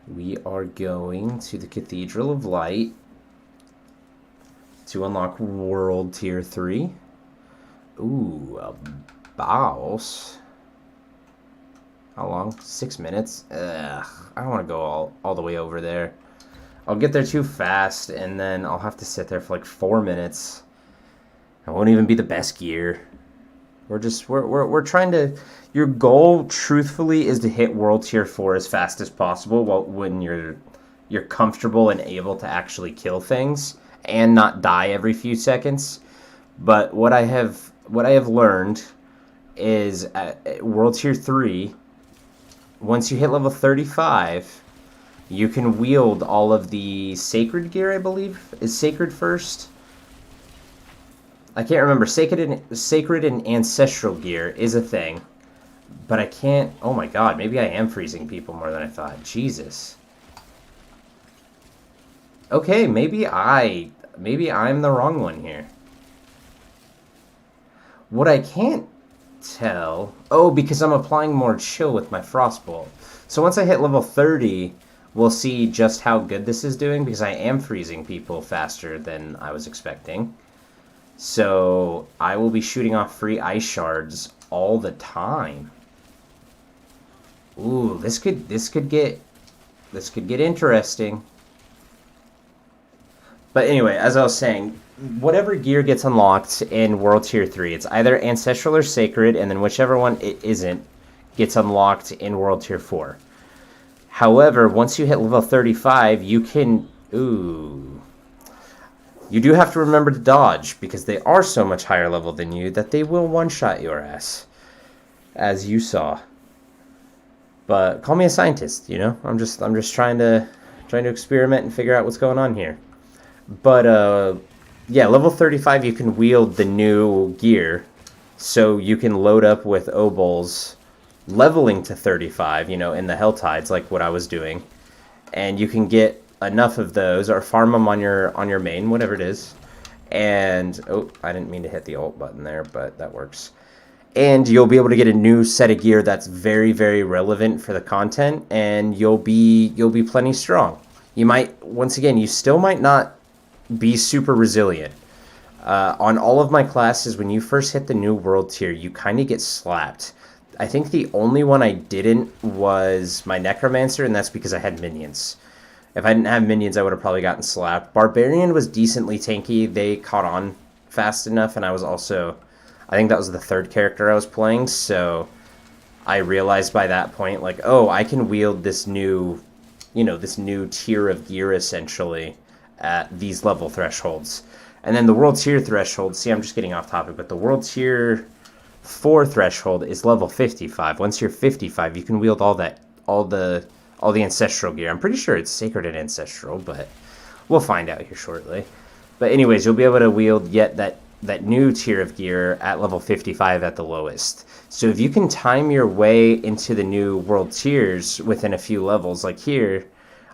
We are going to the Cathedral of Light to unlock World Tier 3. Ooh, a boss. How long? 6 minutes? Ugh, I don't want to go all the way over there. I'll get there too fast, and then I'll have to sit there for like 4 minutes. It won't even be the best gear. We're trying to... Your goal, truthfully, is to hit World Tier 4 as fast as possible when you're comfortable and able to actually kill things and not die every few seconds. But what I have learned is at World Tier 3, once you hit level 35, you can wield all of the sacred gear, I believe. Is sacred first? I can't remember. Sacred and ancestral gear is a thing. But I can't... Oh my god, maybe I am freezing people more than I thought. Jesus. Okay, maybe I'm the wrong one here. What I can't tell... Oh, because I'm applying more chill with my Frostbolt. So once I hit level 30, we'll see just how good this is doing, because I am freezing people faster than I was expecting. So I will be shooting off free ice shards all the time. Ooh, this could get interesting. But anyway, as I was saying, whatever gear gets unlocked in World Tier 3, it's either Ancestral or Sacred, and then whichever one it isn't gets unlocked in World Tier 4. However, once you hit level 35, you can... Ooh... You do have to remember to dodge, because they are so much higher level than you that they will one-shot your ass, as you saw. But call me a scientist, you know? I'm just trying to experiment and figure out what's going on here. But yeah, level 35 you can wield the new gear, so you can load up with obols leveling to 35, you know, in the Hell Tides, like what I was doing, and you can get enough of those, or farm them on your main, whatever it is. And oh, I didn't mean to hit the alt button there, but that works. And you'll be able to get a new set of gear that's very, very relevant for the content, and you'll be plenty strong. You might, once again, you still might not be super resilient. On all of my classes, when you first hit the new world tier, you kind of get slapped. I think the only one I didn't was my Necromancer, and that's because I had minions. If I didn't have minions, I would have probably gotten slapped. Barbarian was decently tanky. They caught on fast enough, and I was also... I think that was the third character I was playing, so I realized by that point, like, oh, I can wield this new, you know, this new tier of gear, essentially, at these level thresholds. And then the World Tier threshold, see, I'm just getting off topic, but the World Tier 4 threshold is level 55. Once you're 55, you can wield all the ancestral gear. I'm pretty sure it's sacred and ancestral, but we'll find out here shortly. But anyways, you'll be able to wield yet that new tier of gear at level 55 at the lowest. So if you can time your way into the new world tiers within a few levels, like here,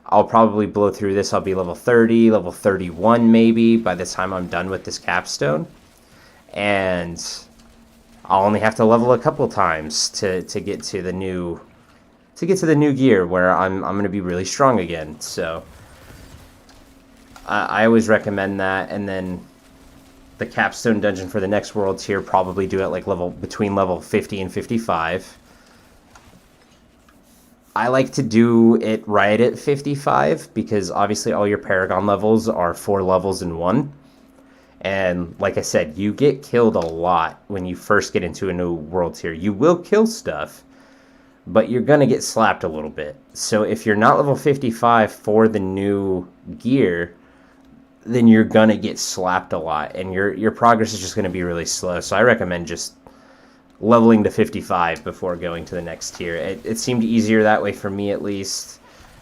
I'll probably blow through this. I'll be level 30, level 31 maybe by the time I'm done with this capstone. And I'll only have to level a couple times to get to the new gear where I'm going to be really strong again. So I always recommend that. And then the capstone dungeon for the next world tier, probably do it like between level 50 and 55. I like to do it right at 55 because obviously all your Paragon levels are 4 levels in one. And like I said, you get killed a lot when you first get into a new world tier. You will kill stuff, but you're going to get slapped a little bit. So if you're not level 55 for the new gear, then you're going to get slapped a lot, and your progress is just going to be really slow. So I recommend just leveling to 55 before going to the next tier. It seemed easier that way for me, at least.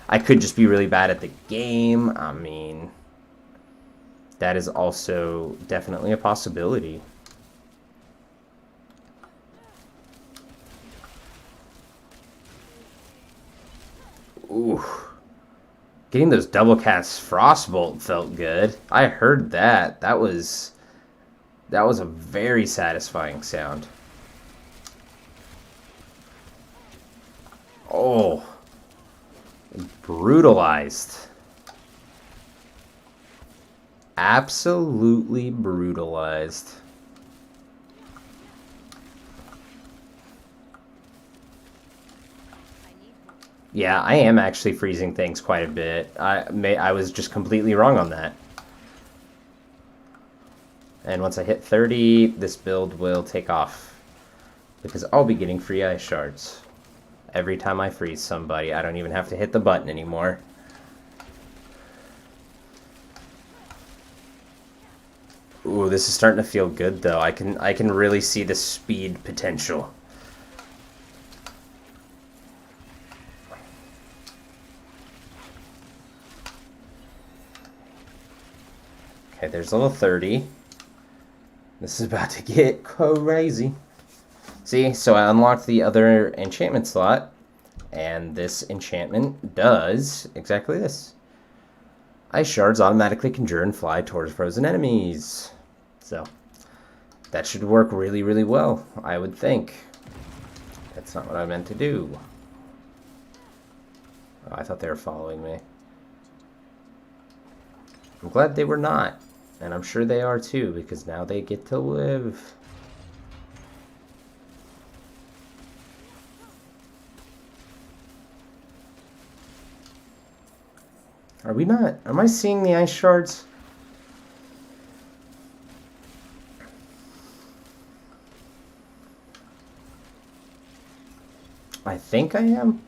I could just be really bad at the game. I mean, that is also definitely a possibility. Ooh. Getting those double cast Frostbolt felt good. I heard that. That was a very satisfying sound. Oh. Brutalized. Absolutely brutalized. Yeah, I am actually freezing things quite a bit. I was just completely wrong on that. And once I hit 30, this build will take off. Because I'll be getting free ice shards. Every time I freeze somebody, I don't even have to hit the button anymore. Ooh, this is starting to feel good though. I can really see the speed potential. Okay, there's level 30. This is about to get crazy. See, so I unlocked the other enchantment slot, and this enchantment does exactly this. Ice shards automatically conjure and fly towards frozen enemies. So, that should work really, really well, I would think. That's not what I meant to do. Oh, I thought they were following me. I'm glad they were not. And I'm sure they are too, because now they get to live. Are we not? Am I seeing the ice shards? I think I am.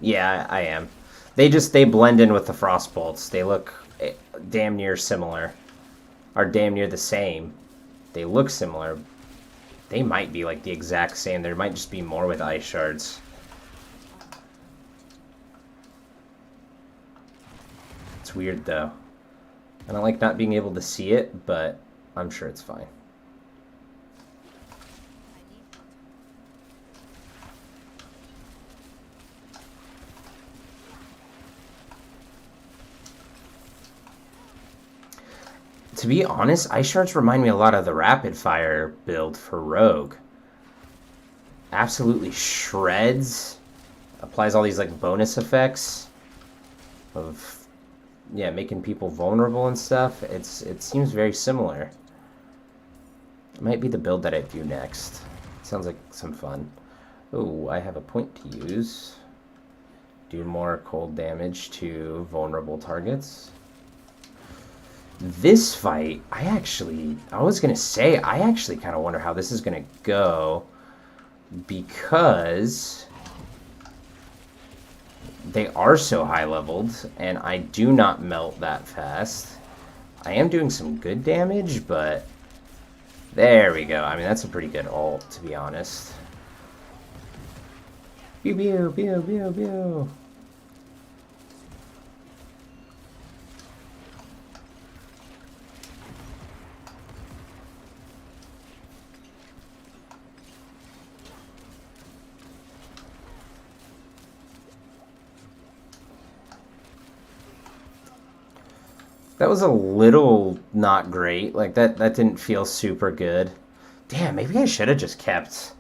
Yeah, I am. They blend in with the frost bolts. They look damn near similar. Or damn near the same. They look similar. They might be like the exact same. There might just be more with ice shards. It's weird though. I don't like not being able to see it, but I'm sure it's fine. To be honest, ice shards remind me a lot of the rapid fire build for Rogue. Absolutely shreds. Applies all these like bonus effects of, yeah, making people vulnerable and stuff. It seems very similar. It might be the build that I do next. Sounds like some fun. Oh, I have a point to use. Do more cold damage to vulnerable targets. This fight, I was going to say, I actually kind of wonder how this is going to go, because they are so high leveled, and I do not melt that fast. I am doing some good damage, but there we go. I mean, that's a pretty good ult, to be honest. Pew, pew, pew, pew, pew. That was a little not great. Like, that didn't feel super good. Damn, maybe I should have just kept...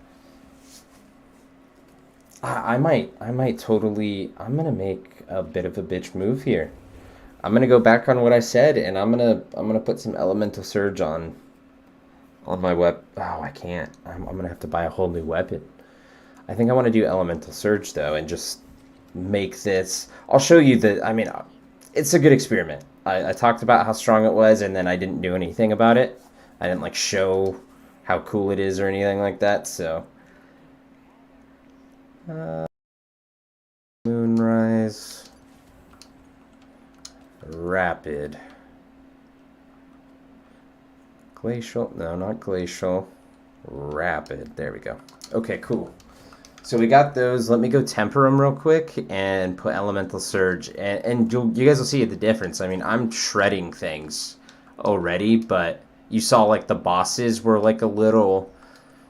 I might totally... I'm gonna make a bit of a bitch move here. I'm gonna go back on what I said, and I'm gonna put some Elemental Surge on my Oh, I can't. I'm gonna have to buy a whole new weapon. I think I want to do Elemental Surge though, and just make this. I'll show you the. I mean, it's a good experiment. I talked about how strong it was, and then I didn't do anything about it. I didn't like show how cool it is or anything like that. So, Moonrise, Rapid, Glacial. No, not Glacial. Rapid. There we go. Okay, cool. So we got those. Let me go temper them real quick and put Elemental Surge. And you guys will see the difference. I mean, I'm shredding things already, but you saw like the bosses were like a little...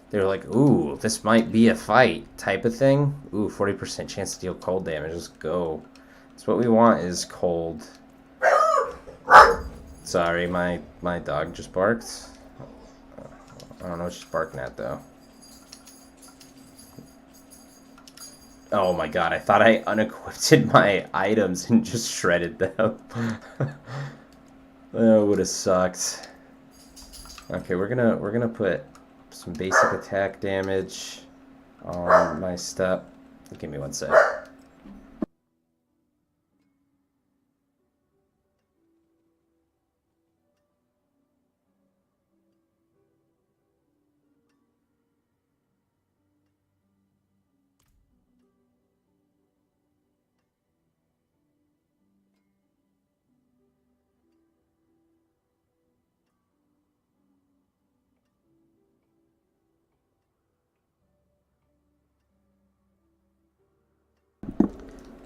They were like, ooh, this might be a fight type of thing. Ooh, 40% chance to deal cold damage. Let's go. So what we want is cold. Sorry, my dog just barked. I don't know what she's barking at, though. Oh my god, I thought I unequipped my items and just shredded them. That would have sucked. Okay, we're gonna put some basic attack damage on my stuff. Give me one sec.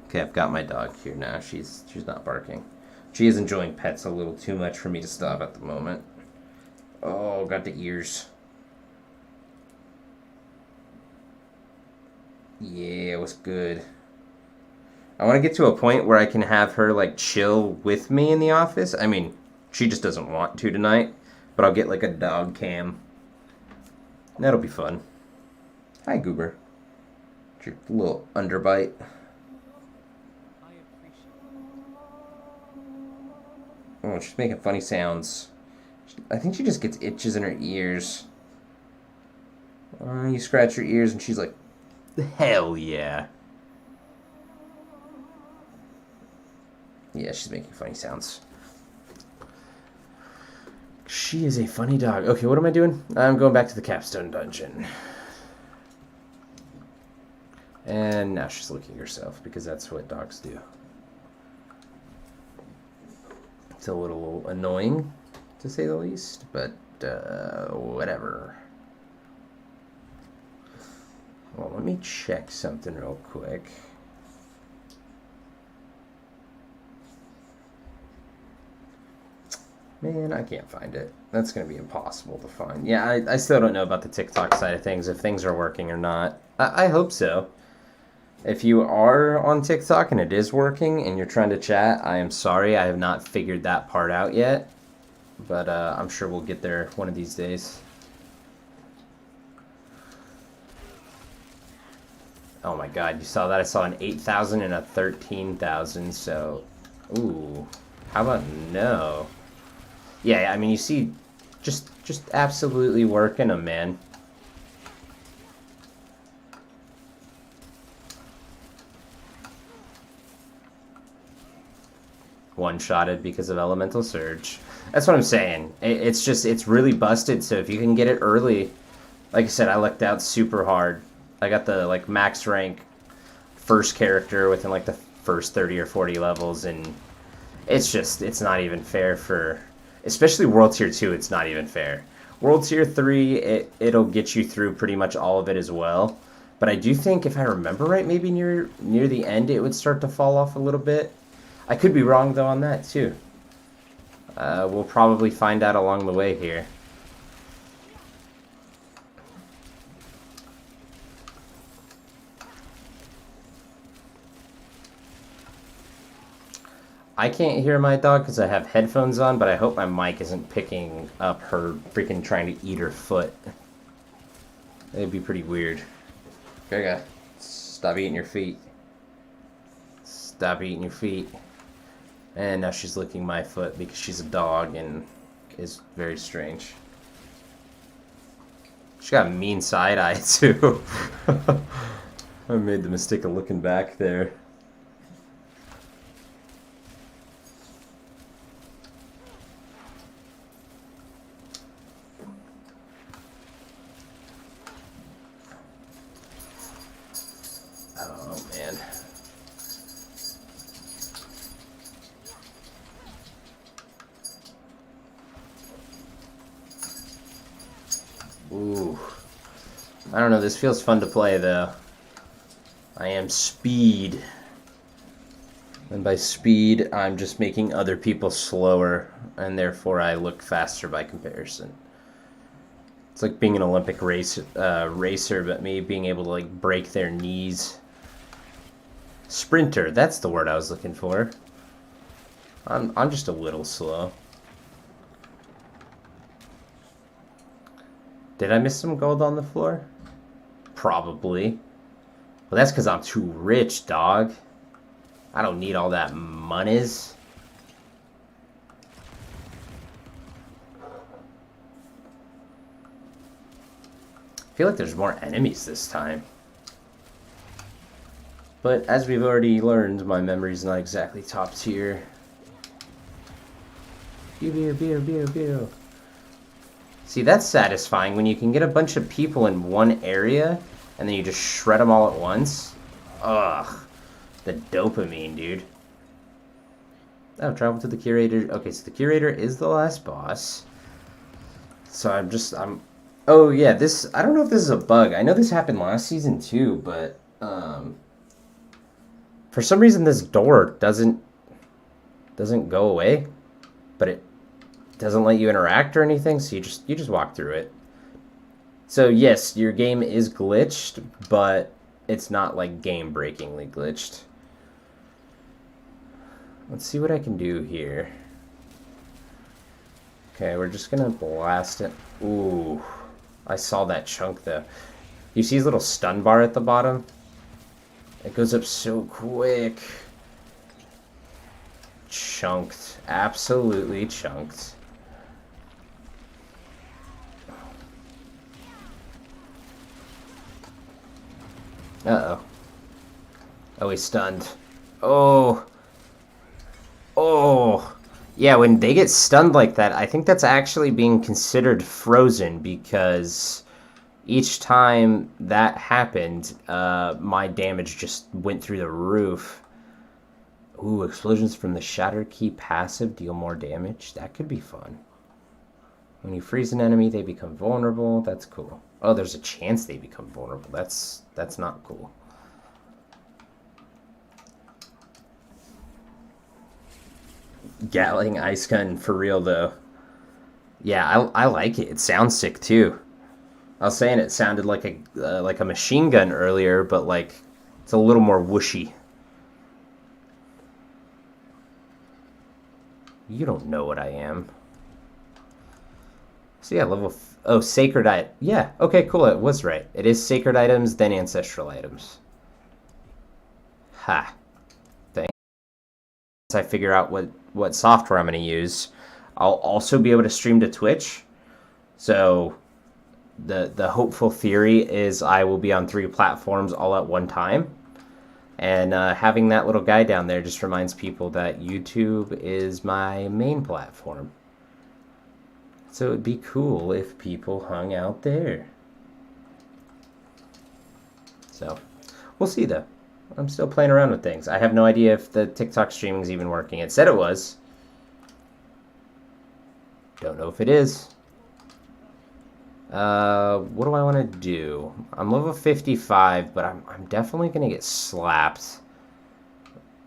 Okay, I've got my dog here now. She's not barking. She is enjoying pets a little too much for me to stop at the moment. Oh, got the ears. Yeah, it was good. I want to get to a point where I can have her like chill with me in the office. I mean, she just doesn't want to tonight, but I'll get like a dog cam. That'll be fun. Hi, Goober. Your little underbite. Oh, she's making funny sounds. I think she just gets itches in her ears. You scratch her ears and she's like, hell yeah. Yeah, she's making funny sounds. She is a funny dog. Okay, what am I doing? I'm going back to the capstone dungeon. And now she's licking herself, because that's what dogs do. It's a little annoying, to say the least, but whatever. Well, let me check something real quick. Man, I can't find it. That's going to be impossible to find. Yeah, I still don't know about the TikTok side of things, if things are working or not. I hope so. If you are on TikTok and it is working and you're trying to chat, I am sorry. I have not figured that part out yet. But I'm sure we'll get there one of these days. Oh my god, you saw that? I saw an 8,000 and a 13,000, so... Ooh. How about no? Yeah, I mean, you see, just absolutely working them, man. One-shotted because of Elemental Surge. That's what I'm saying. It's really busted, so if you can get it early... Like I said, I lucked out super hard. I got the, like, max rank first character within, like, the first 30 or 40 levels, and it's not even fair for... Especially World Tier 2, it's not even fair. World Tier 3, it'll get you through pretty much all of it as well. But I do think, if I remember right, maybe near the end it would start to fall off a little bit. I could be wrong, though, on that, too. We'll probably find out along the way here. I can't hear my dog because I have headphones on, but I hope my mic isn't picking up her freaking trying to eat her foot. It'd be pretty weird. Grega, stop eating your feet. Stop eating your feet. And now she's licking my foot because she's a dog and is very strange. She got a mean side eye too. I made the mistake of looking back there. Oh man. Ooh. I don't know, this feels fun to play though. I am speed. And by speed, I'm just making other people slower, and therefore I look faster by comparison. It's like being an Olympic racer, but me being able to like break their knees. Sprinter, that's the word I was looking for. I'm just a little slow. Did I miss some gold on the floor? Probably. Well, that's because I'm too rich, dog. I don't need all that monies. I feel like there's more enemies this time. But as we've already learned, my memory's not exactly top tier. Pew, pew, pew, pew, pew. See, that's satisfying when you can get a bunch of people in one area and then you just shred them all at once. Ugh. The dopamine, dude. Oh, travel to the curator. Okay, so the curator is the last boss. So I'm... Oh, yeah, this... I don't know if this is a bug. I know this happened last season, too, but... For some reason, this door doesn't go away. But it doesn't let you interact or anything, so you just walk through it. So, yes, your game is glitched, but it's not, like, game-breakingly glitched. Let's see what I can do here. Okay, we're just gonna blast it. Ooh, I saw that chunk though. You see his little stun bar at the bottom? It goes up so quick. Chunked. Absolutely chunked. Uh-oh. Oh, he's stunned. Oh. Oh. Yeah, when they get stunned like that, I think that's actually being considered frozen because each time that happened, my damage just went through the roof. Ooh, explosions from the Shatter Key passive deal more damage. That could be fun. When you freeze an enemy, they become vulnerable. That's cool. Oh, there's a chance they become vulnerable. That's not cool. Gatling ice gun for real though. Yeah, I like it. It sounds sick too. I was saying it sounded like a machine gun earlier, but like it's a little more whooshy. You don't know what I am. So yeah, oh, sacred item. Yeah, okay, cool. It was right. It is sacred items, then ancestral items. Ha. Thanks. I figure out what software I'm going to use, I'll also be able to stream to Twitch. So the hopeful theory is I will be on 3 platforms all at one time. And having that little guy down there just reminds people that YouTube is my main platform. So it'd be cool if people hung out there. So we'll see though. I'm still playing around with things. I have no idea if the TikTok streaming is even working. It said it was. Don't know if it is. What do I want to do? I'm level 55, but I'm definitely going to get slapped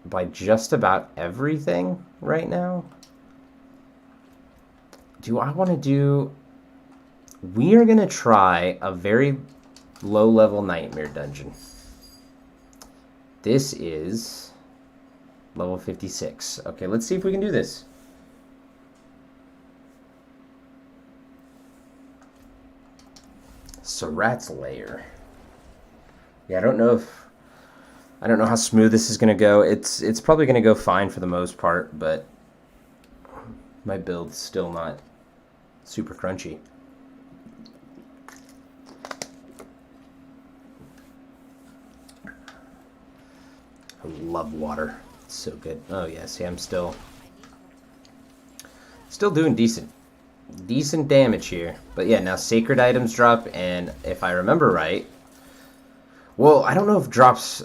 by just about everything right now. Do I want to do... We are going to try a very low-level nightmare dungeon. This is level 56. Okay, let's see if we can do this. Surat's Lair. Yeah, I don't know if I don't know how smooth this is going to go. It's probably going to go fine for the most part, but my build's still not super crunchy. I love water. It's so good. Oh yeah, see, I'm still doing decent damage here. But yeah, now sacred items drop, and if I remember right, well, I don't know if drops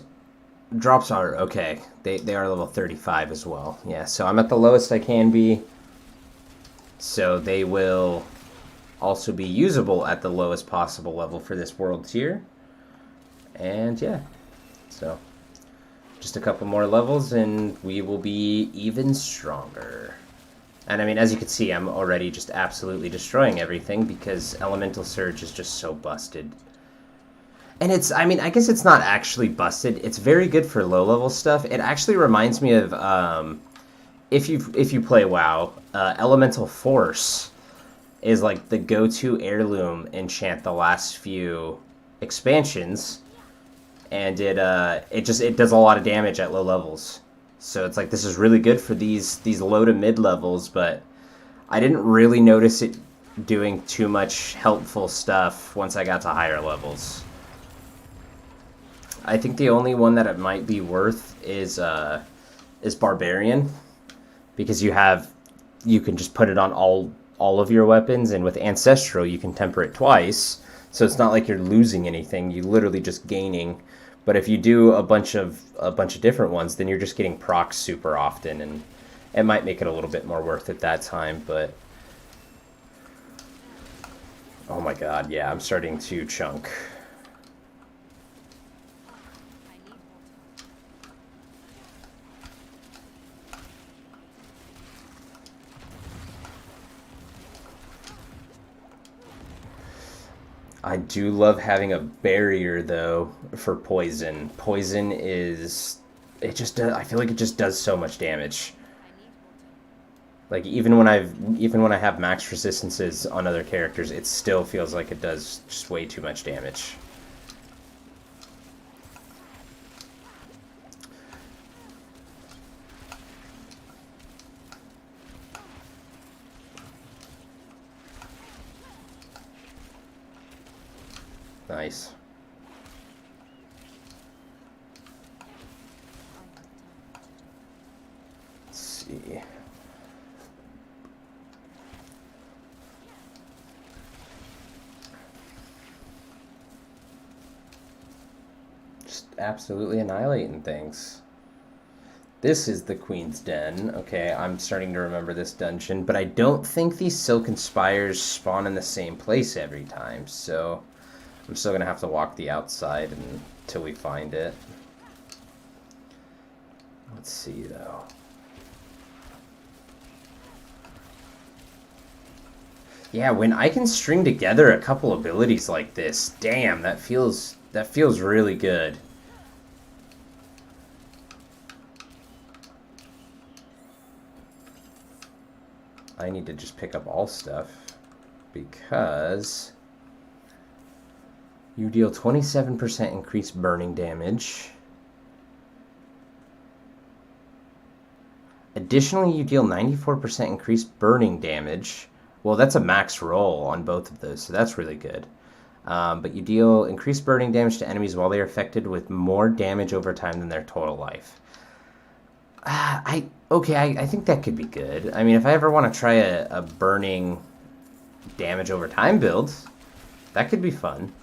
are okay. They are level 35 as well. Yeah, so I'm at the lowest I can be. So they will also be usable at the lowest possible level for this world tier. And yeah, so just a couple more levels and we will be even stronger. And I mean, as you can see, I'm already just absolutely destroying everything because Elemental Surge is just so busted. And it's, I mean, I guess it's not actually busted. It's very good for low-level stuff. It actually reminds me of, if you play WoW, Elemental Force is like the go-to heirloom enchant the last few expansions, and it does a lot of damage at low levels. So it's like this is really good for these low to mid levels, but I didn't really notice it doing too much helpful stuff once I got to higher levels. I think the only one that it might be worth is Barbarian, because you can just put it on all of your weapons, and with Ancestral you can temper it twice, so it's not like you're losing anything. You literally just gaining. But if you do a bunch of different ones, then you're just getting procs super often, and it might make it a little bit more worth it that time. But oh my god, yeah, I'm starting to chunk. I do love having a barrier though for poison. Poison is, it just does, I feel like it just does so much damage. Like even when I have max resistances on other characters, it still feels like it does just way too much damage. Nice. Let's see. Just absolutely annihilating things. This is the Queen's Den. Okay, I'm starting to remember this dungeon, but I don't think these Silken Spires spawn in the same place every time, so I'm still going to have to walk the outside until we find it. Let's see, though. Yeah, when I can string together a couple abilities like this, damn, that feels really good. I need to just pick up all stuff because you deal 27% increased burning damage. Additionally, you deal 94% increased burning damage. Well, that's a max roll on both of those, so that's really good. But you deal increased burning damage to enemies while they are affected with more damage over time than their total life. I think that could be good. I mean, if I ever want to try a burning damage over time build, that could be fun.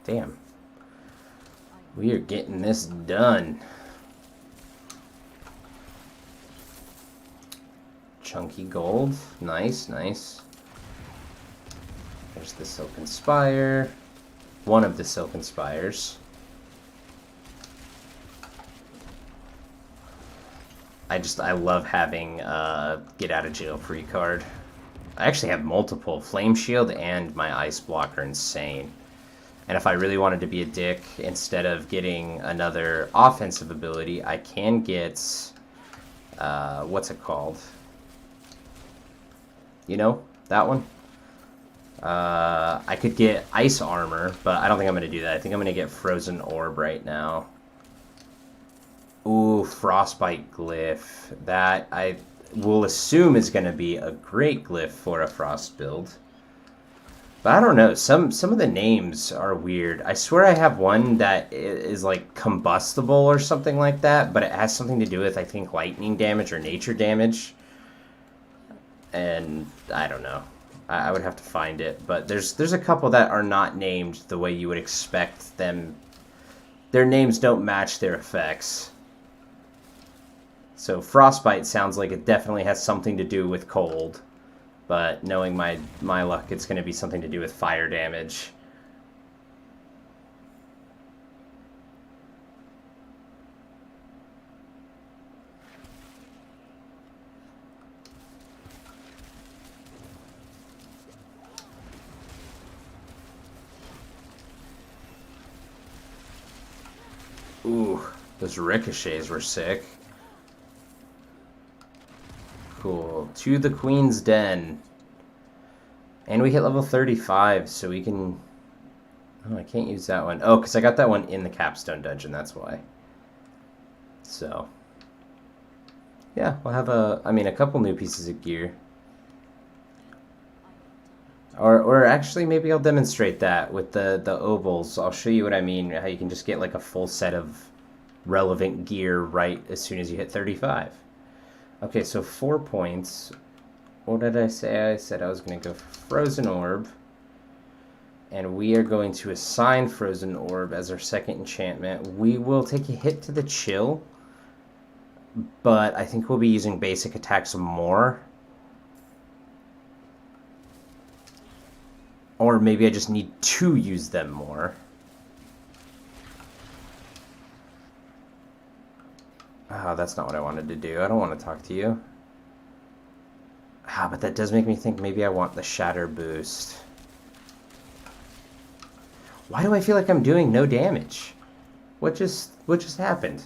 Damn. We are getting this done. Chunky gold. Nice, nice. There's the Silken Spire. One of the Silken Spires. I love having get out of jail free card. I actually have multiple. Flame Shield and my Ice Block are insane. And if I really wanted to be a dick, instead of getting another offensive ability, I can get, what's it called? You know, that one? I could get ice armor, but I don't think I'm going to do that. I think I'm going to get frozen orb right now. Ooh, frostbite glyph. That I will assume is going to be a great glyph for a frost build. But I don't know. Some of the names are weird. I swear I have one that is like combustible or something like that, but it has something to do with, I think, lightning damage or nature damage. And I don't know. I would have to find it. But there's a couple that are not named the way you would expect them. Their names don't match their effects. So frostbite sounds like it definitely has something to do with cold. But knowing my luck, it's going to be something to do with fire damage. Ooh, those ricochets were sick. Cool. To the Queen's Den. And we hit level 35, so we can... Oh, I can't use that one. Oh, because I got that one in the capstone dungeon, that's why. So... Yeah, we'll have a couple new pieces of gear. Or actually, maybe I'll demonstrate that with the ovals. I'll show you what I mean, how you can just get like a full set of relevant gear right as soon as you hit 35. Okay, so 4 points. What did I say? I said I was going to go for Frozen Orb. And we are going to assign Frozen Orb as our second enchantment. We will take a hit to the chill, but I think we'll be using basic attacks more. Or maybe I just need to use them more. Oh, that's not what I wanted to do. I don't want to talk to you. Ah, but that does make me think maybe I want the Shatter boost. Why do I feel like I'm doing no damage? What just happened?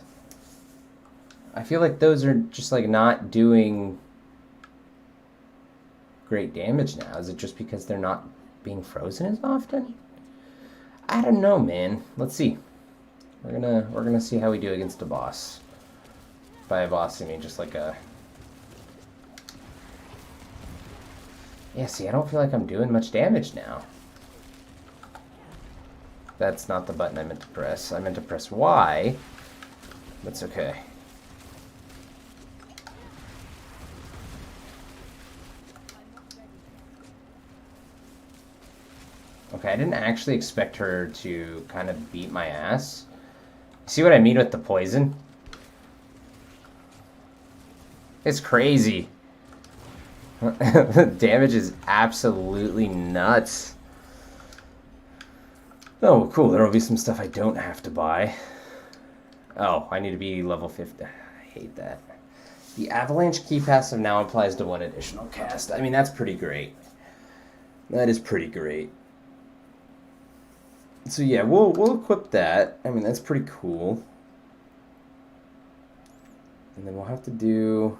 I feel like those are just like not doing great damage now. Is it just because they're not being frozen as often? I don't know, man. Let's see. We're gonna see how we do against a boss. By a boss, I mean just like a... Yeah, see, I don't feel like I'm doing much damage now. That's not the button I meant to press. I meant to press Y. That's okay. Okay, I didn't actually expect her to kind of beat my ass. See what I mean with the poison? It's crazy. The damage is absolutely nuts. Oh, cool. There will be some stuff I don't have to buy. Oh, I need to be level 50. I hate that. The Avalanche Key passive now applies to 1 additional cast. I mean, that's pretty great. That is pretty great. So yeah, we'll equip that. I mean, that's pretty cool. And then we'll have to do...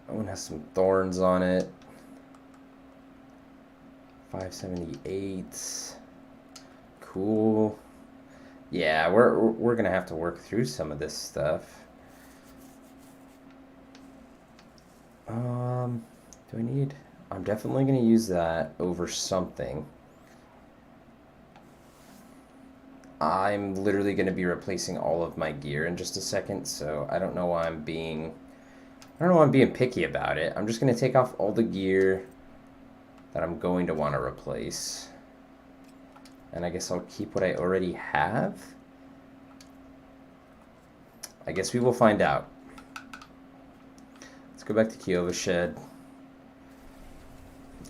That one has some thorns on it. 578. Cool. Yeah, we're gonna have to work through some of this stuff. Do I need... I'm definitely gonna use that over something. I'm literally gonna be replacing all of my gear in just a second, so I don't know why I'm being... I don't know why I'm being picky about it. I'm just gonna take off all the gear that I'm going to want to replace. And I guess I'll keep what I already have? I guess we will find out. Let's go back to Kiowa Shed.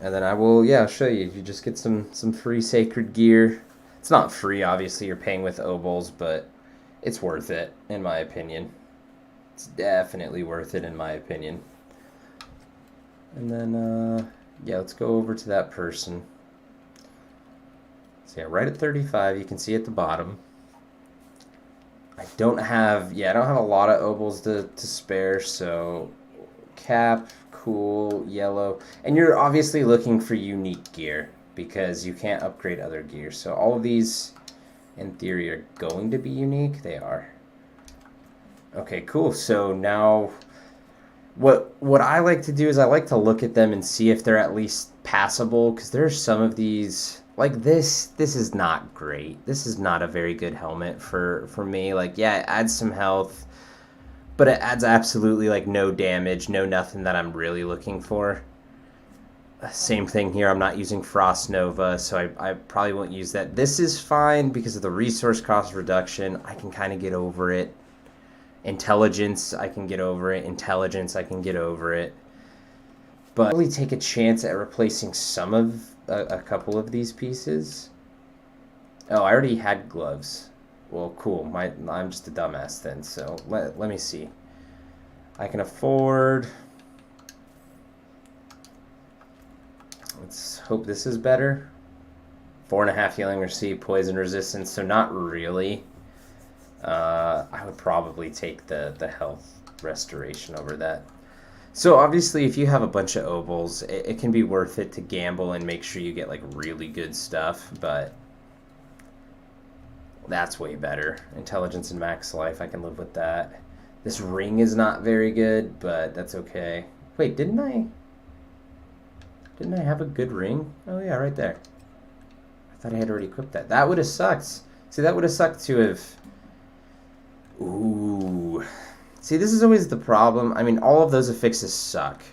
And then I will, yeah, I'll show you. You just get some free sacred gear. It's not free, obviously. You're paying with obols, but it's worth it, in my opinion. It's definitely worth it, in my opinion. And then, yeah, let's go over to that person. So yeah, right at 35, you can see at the bottom. I don't have a lot of obols to spare, so cap, cool, yellow. And you're obviously looking for unique gear because you can't upgrade other gear. So all of these, in theory, are going to be unique. They are. Okay, cool. So now what I like to do is I like to look at them and see if they're at least passable, because there's some of these like this is not great. This is not a very good helmet for me. Like, yeah, it adds some health, but it adds absolutely like no damage, no nothing that I'm really looking for. Same thing here. I'm not using Frost Nova, so I probably won't use that. This is fine because of the resource cost reduction. I can kind of get over it. Intelligence, I can get over it. Intelligence, I can get over it. But really take a chance at replacing some of a couple of these pieces. Oh, I already had gloves. Well, cool. I'm just a dumbass then. So let me see. I can afford. Let's hope this is better. 4.5 healing or C, poison resistance. So not really. I would probably take the health restoration over that. So obviously, if you have a bunch of obols, it can be worth it to gamble and make sure you get like really good stuff, but that's way better. Intelligence and max life, I can live with that. This ring is not very good, but that's okay. Wait, didn't I have a good ring? Oh yeah, right there. I thought I had already equipped that. That would have sucked. See, that would have sucked to have... Ooh. See, this is always the problem. I mean, all of those affixes suck,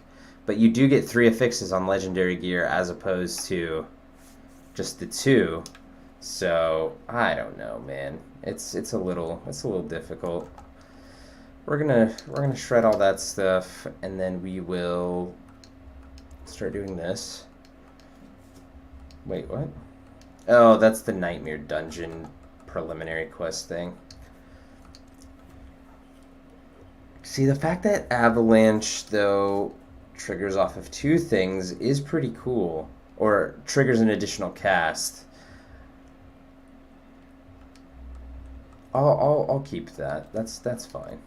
but you do get 3 affixes on legendary gear as opposed to just the 2. So I don't know, man. It's a little difficult. We're gonna shred all that stuff, and then we will start doing this. Wait, what? Oh, that's the Nightmare Dungeon preliminary quest thing. See, the fact that Avalanche, though, triggers off of 2 things is pretty cool. Or triggers an additional cast. I'll keep that. That's fine.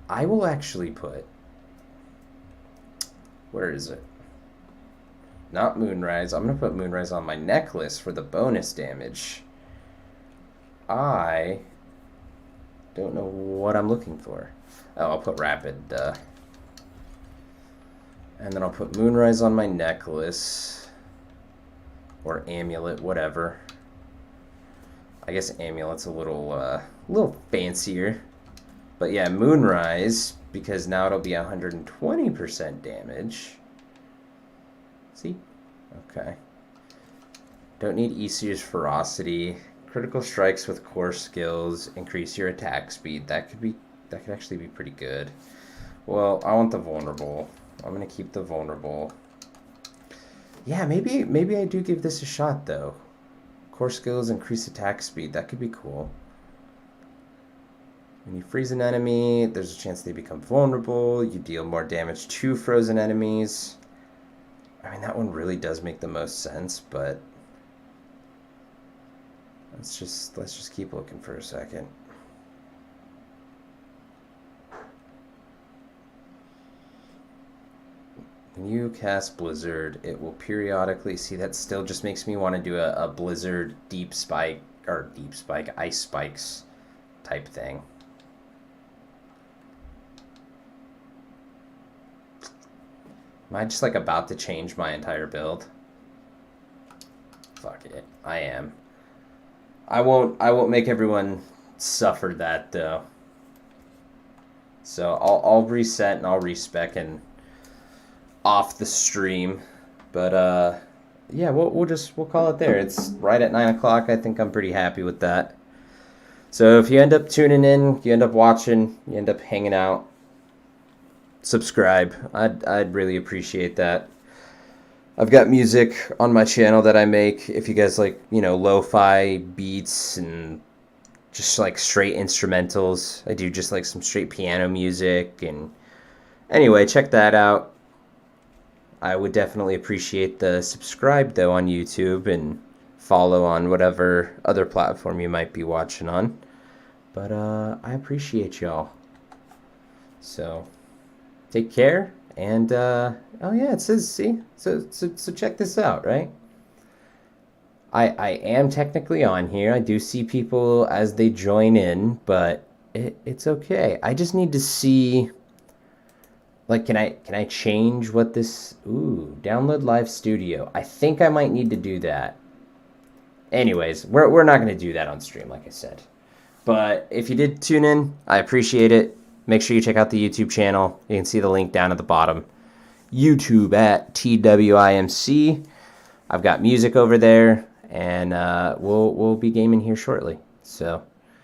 I will actually put... Where is it? Not Moonrise. I'm going to put Moonrise on my necklace for the bonus damage. I don't know what I'm looking for. Oh, I'll put Rapid. And then I'll put Moonrise on my necklace. Or Amulet, whatever. I guess Amulet's a little fancier. But yeah, Moonrise, because now it'll be 120% damage. See? Okay. Don't need Aesir's Ferocity. Critical strikes with core skills increase your attack speed. That could actually be pretty good. Well, I want the vulnerable. I'm gonna keep the vulnerable. Yeah, maybe I do give this a shot though. Core skills increase attack speed. That could be cool. When you freeze an enemy, there's a chance they become vulnerable. You deal more damage to frozen enemies. I mean, that one really does make the most sense, but let's just keep looking for a second. When you cast Blizzard, it will periodically... See, that still just makes me want to do a Blizzard Deep Spike, or Deep Spike, Ice Spikes type thing. Am I just like about to change my entire build? Fuck it, I am. I won't make everyone suffer that though. So I'll reset and I'll respec and off the stream. But yeah, we'll call it there. It's right at 9 o'clock. I think I'm pretty happy with that. So if you end up tuning in, you end up watching, you end up hanging out, subscribe. I'd really appreciate that. I've got music on my channel that I make. If you guys like, lo-fi beats and just like straight instrumentals, I do just like some straight piano music. And anyway, check that out. I would definitely appreciate the subscribe though on YouTube and follow on whatever other platform you might be watching on. But I appreciate y'all. So take care. And oh yeah, it says see. So check this out, right? I am technically on here. I do see people as they join in, but it's okay. I just need to see, like, can I change what this, ooh, download live studio. I think I might need to do that. Anyways, we're not going to do that on stream, like I said. But if you did tune in, I appreciate it. Make sure you check out the YouTube channel. You can see the link down at the bottom. YouTube at TWIMC. I've got music over there, and we'll be gaming here shortly. So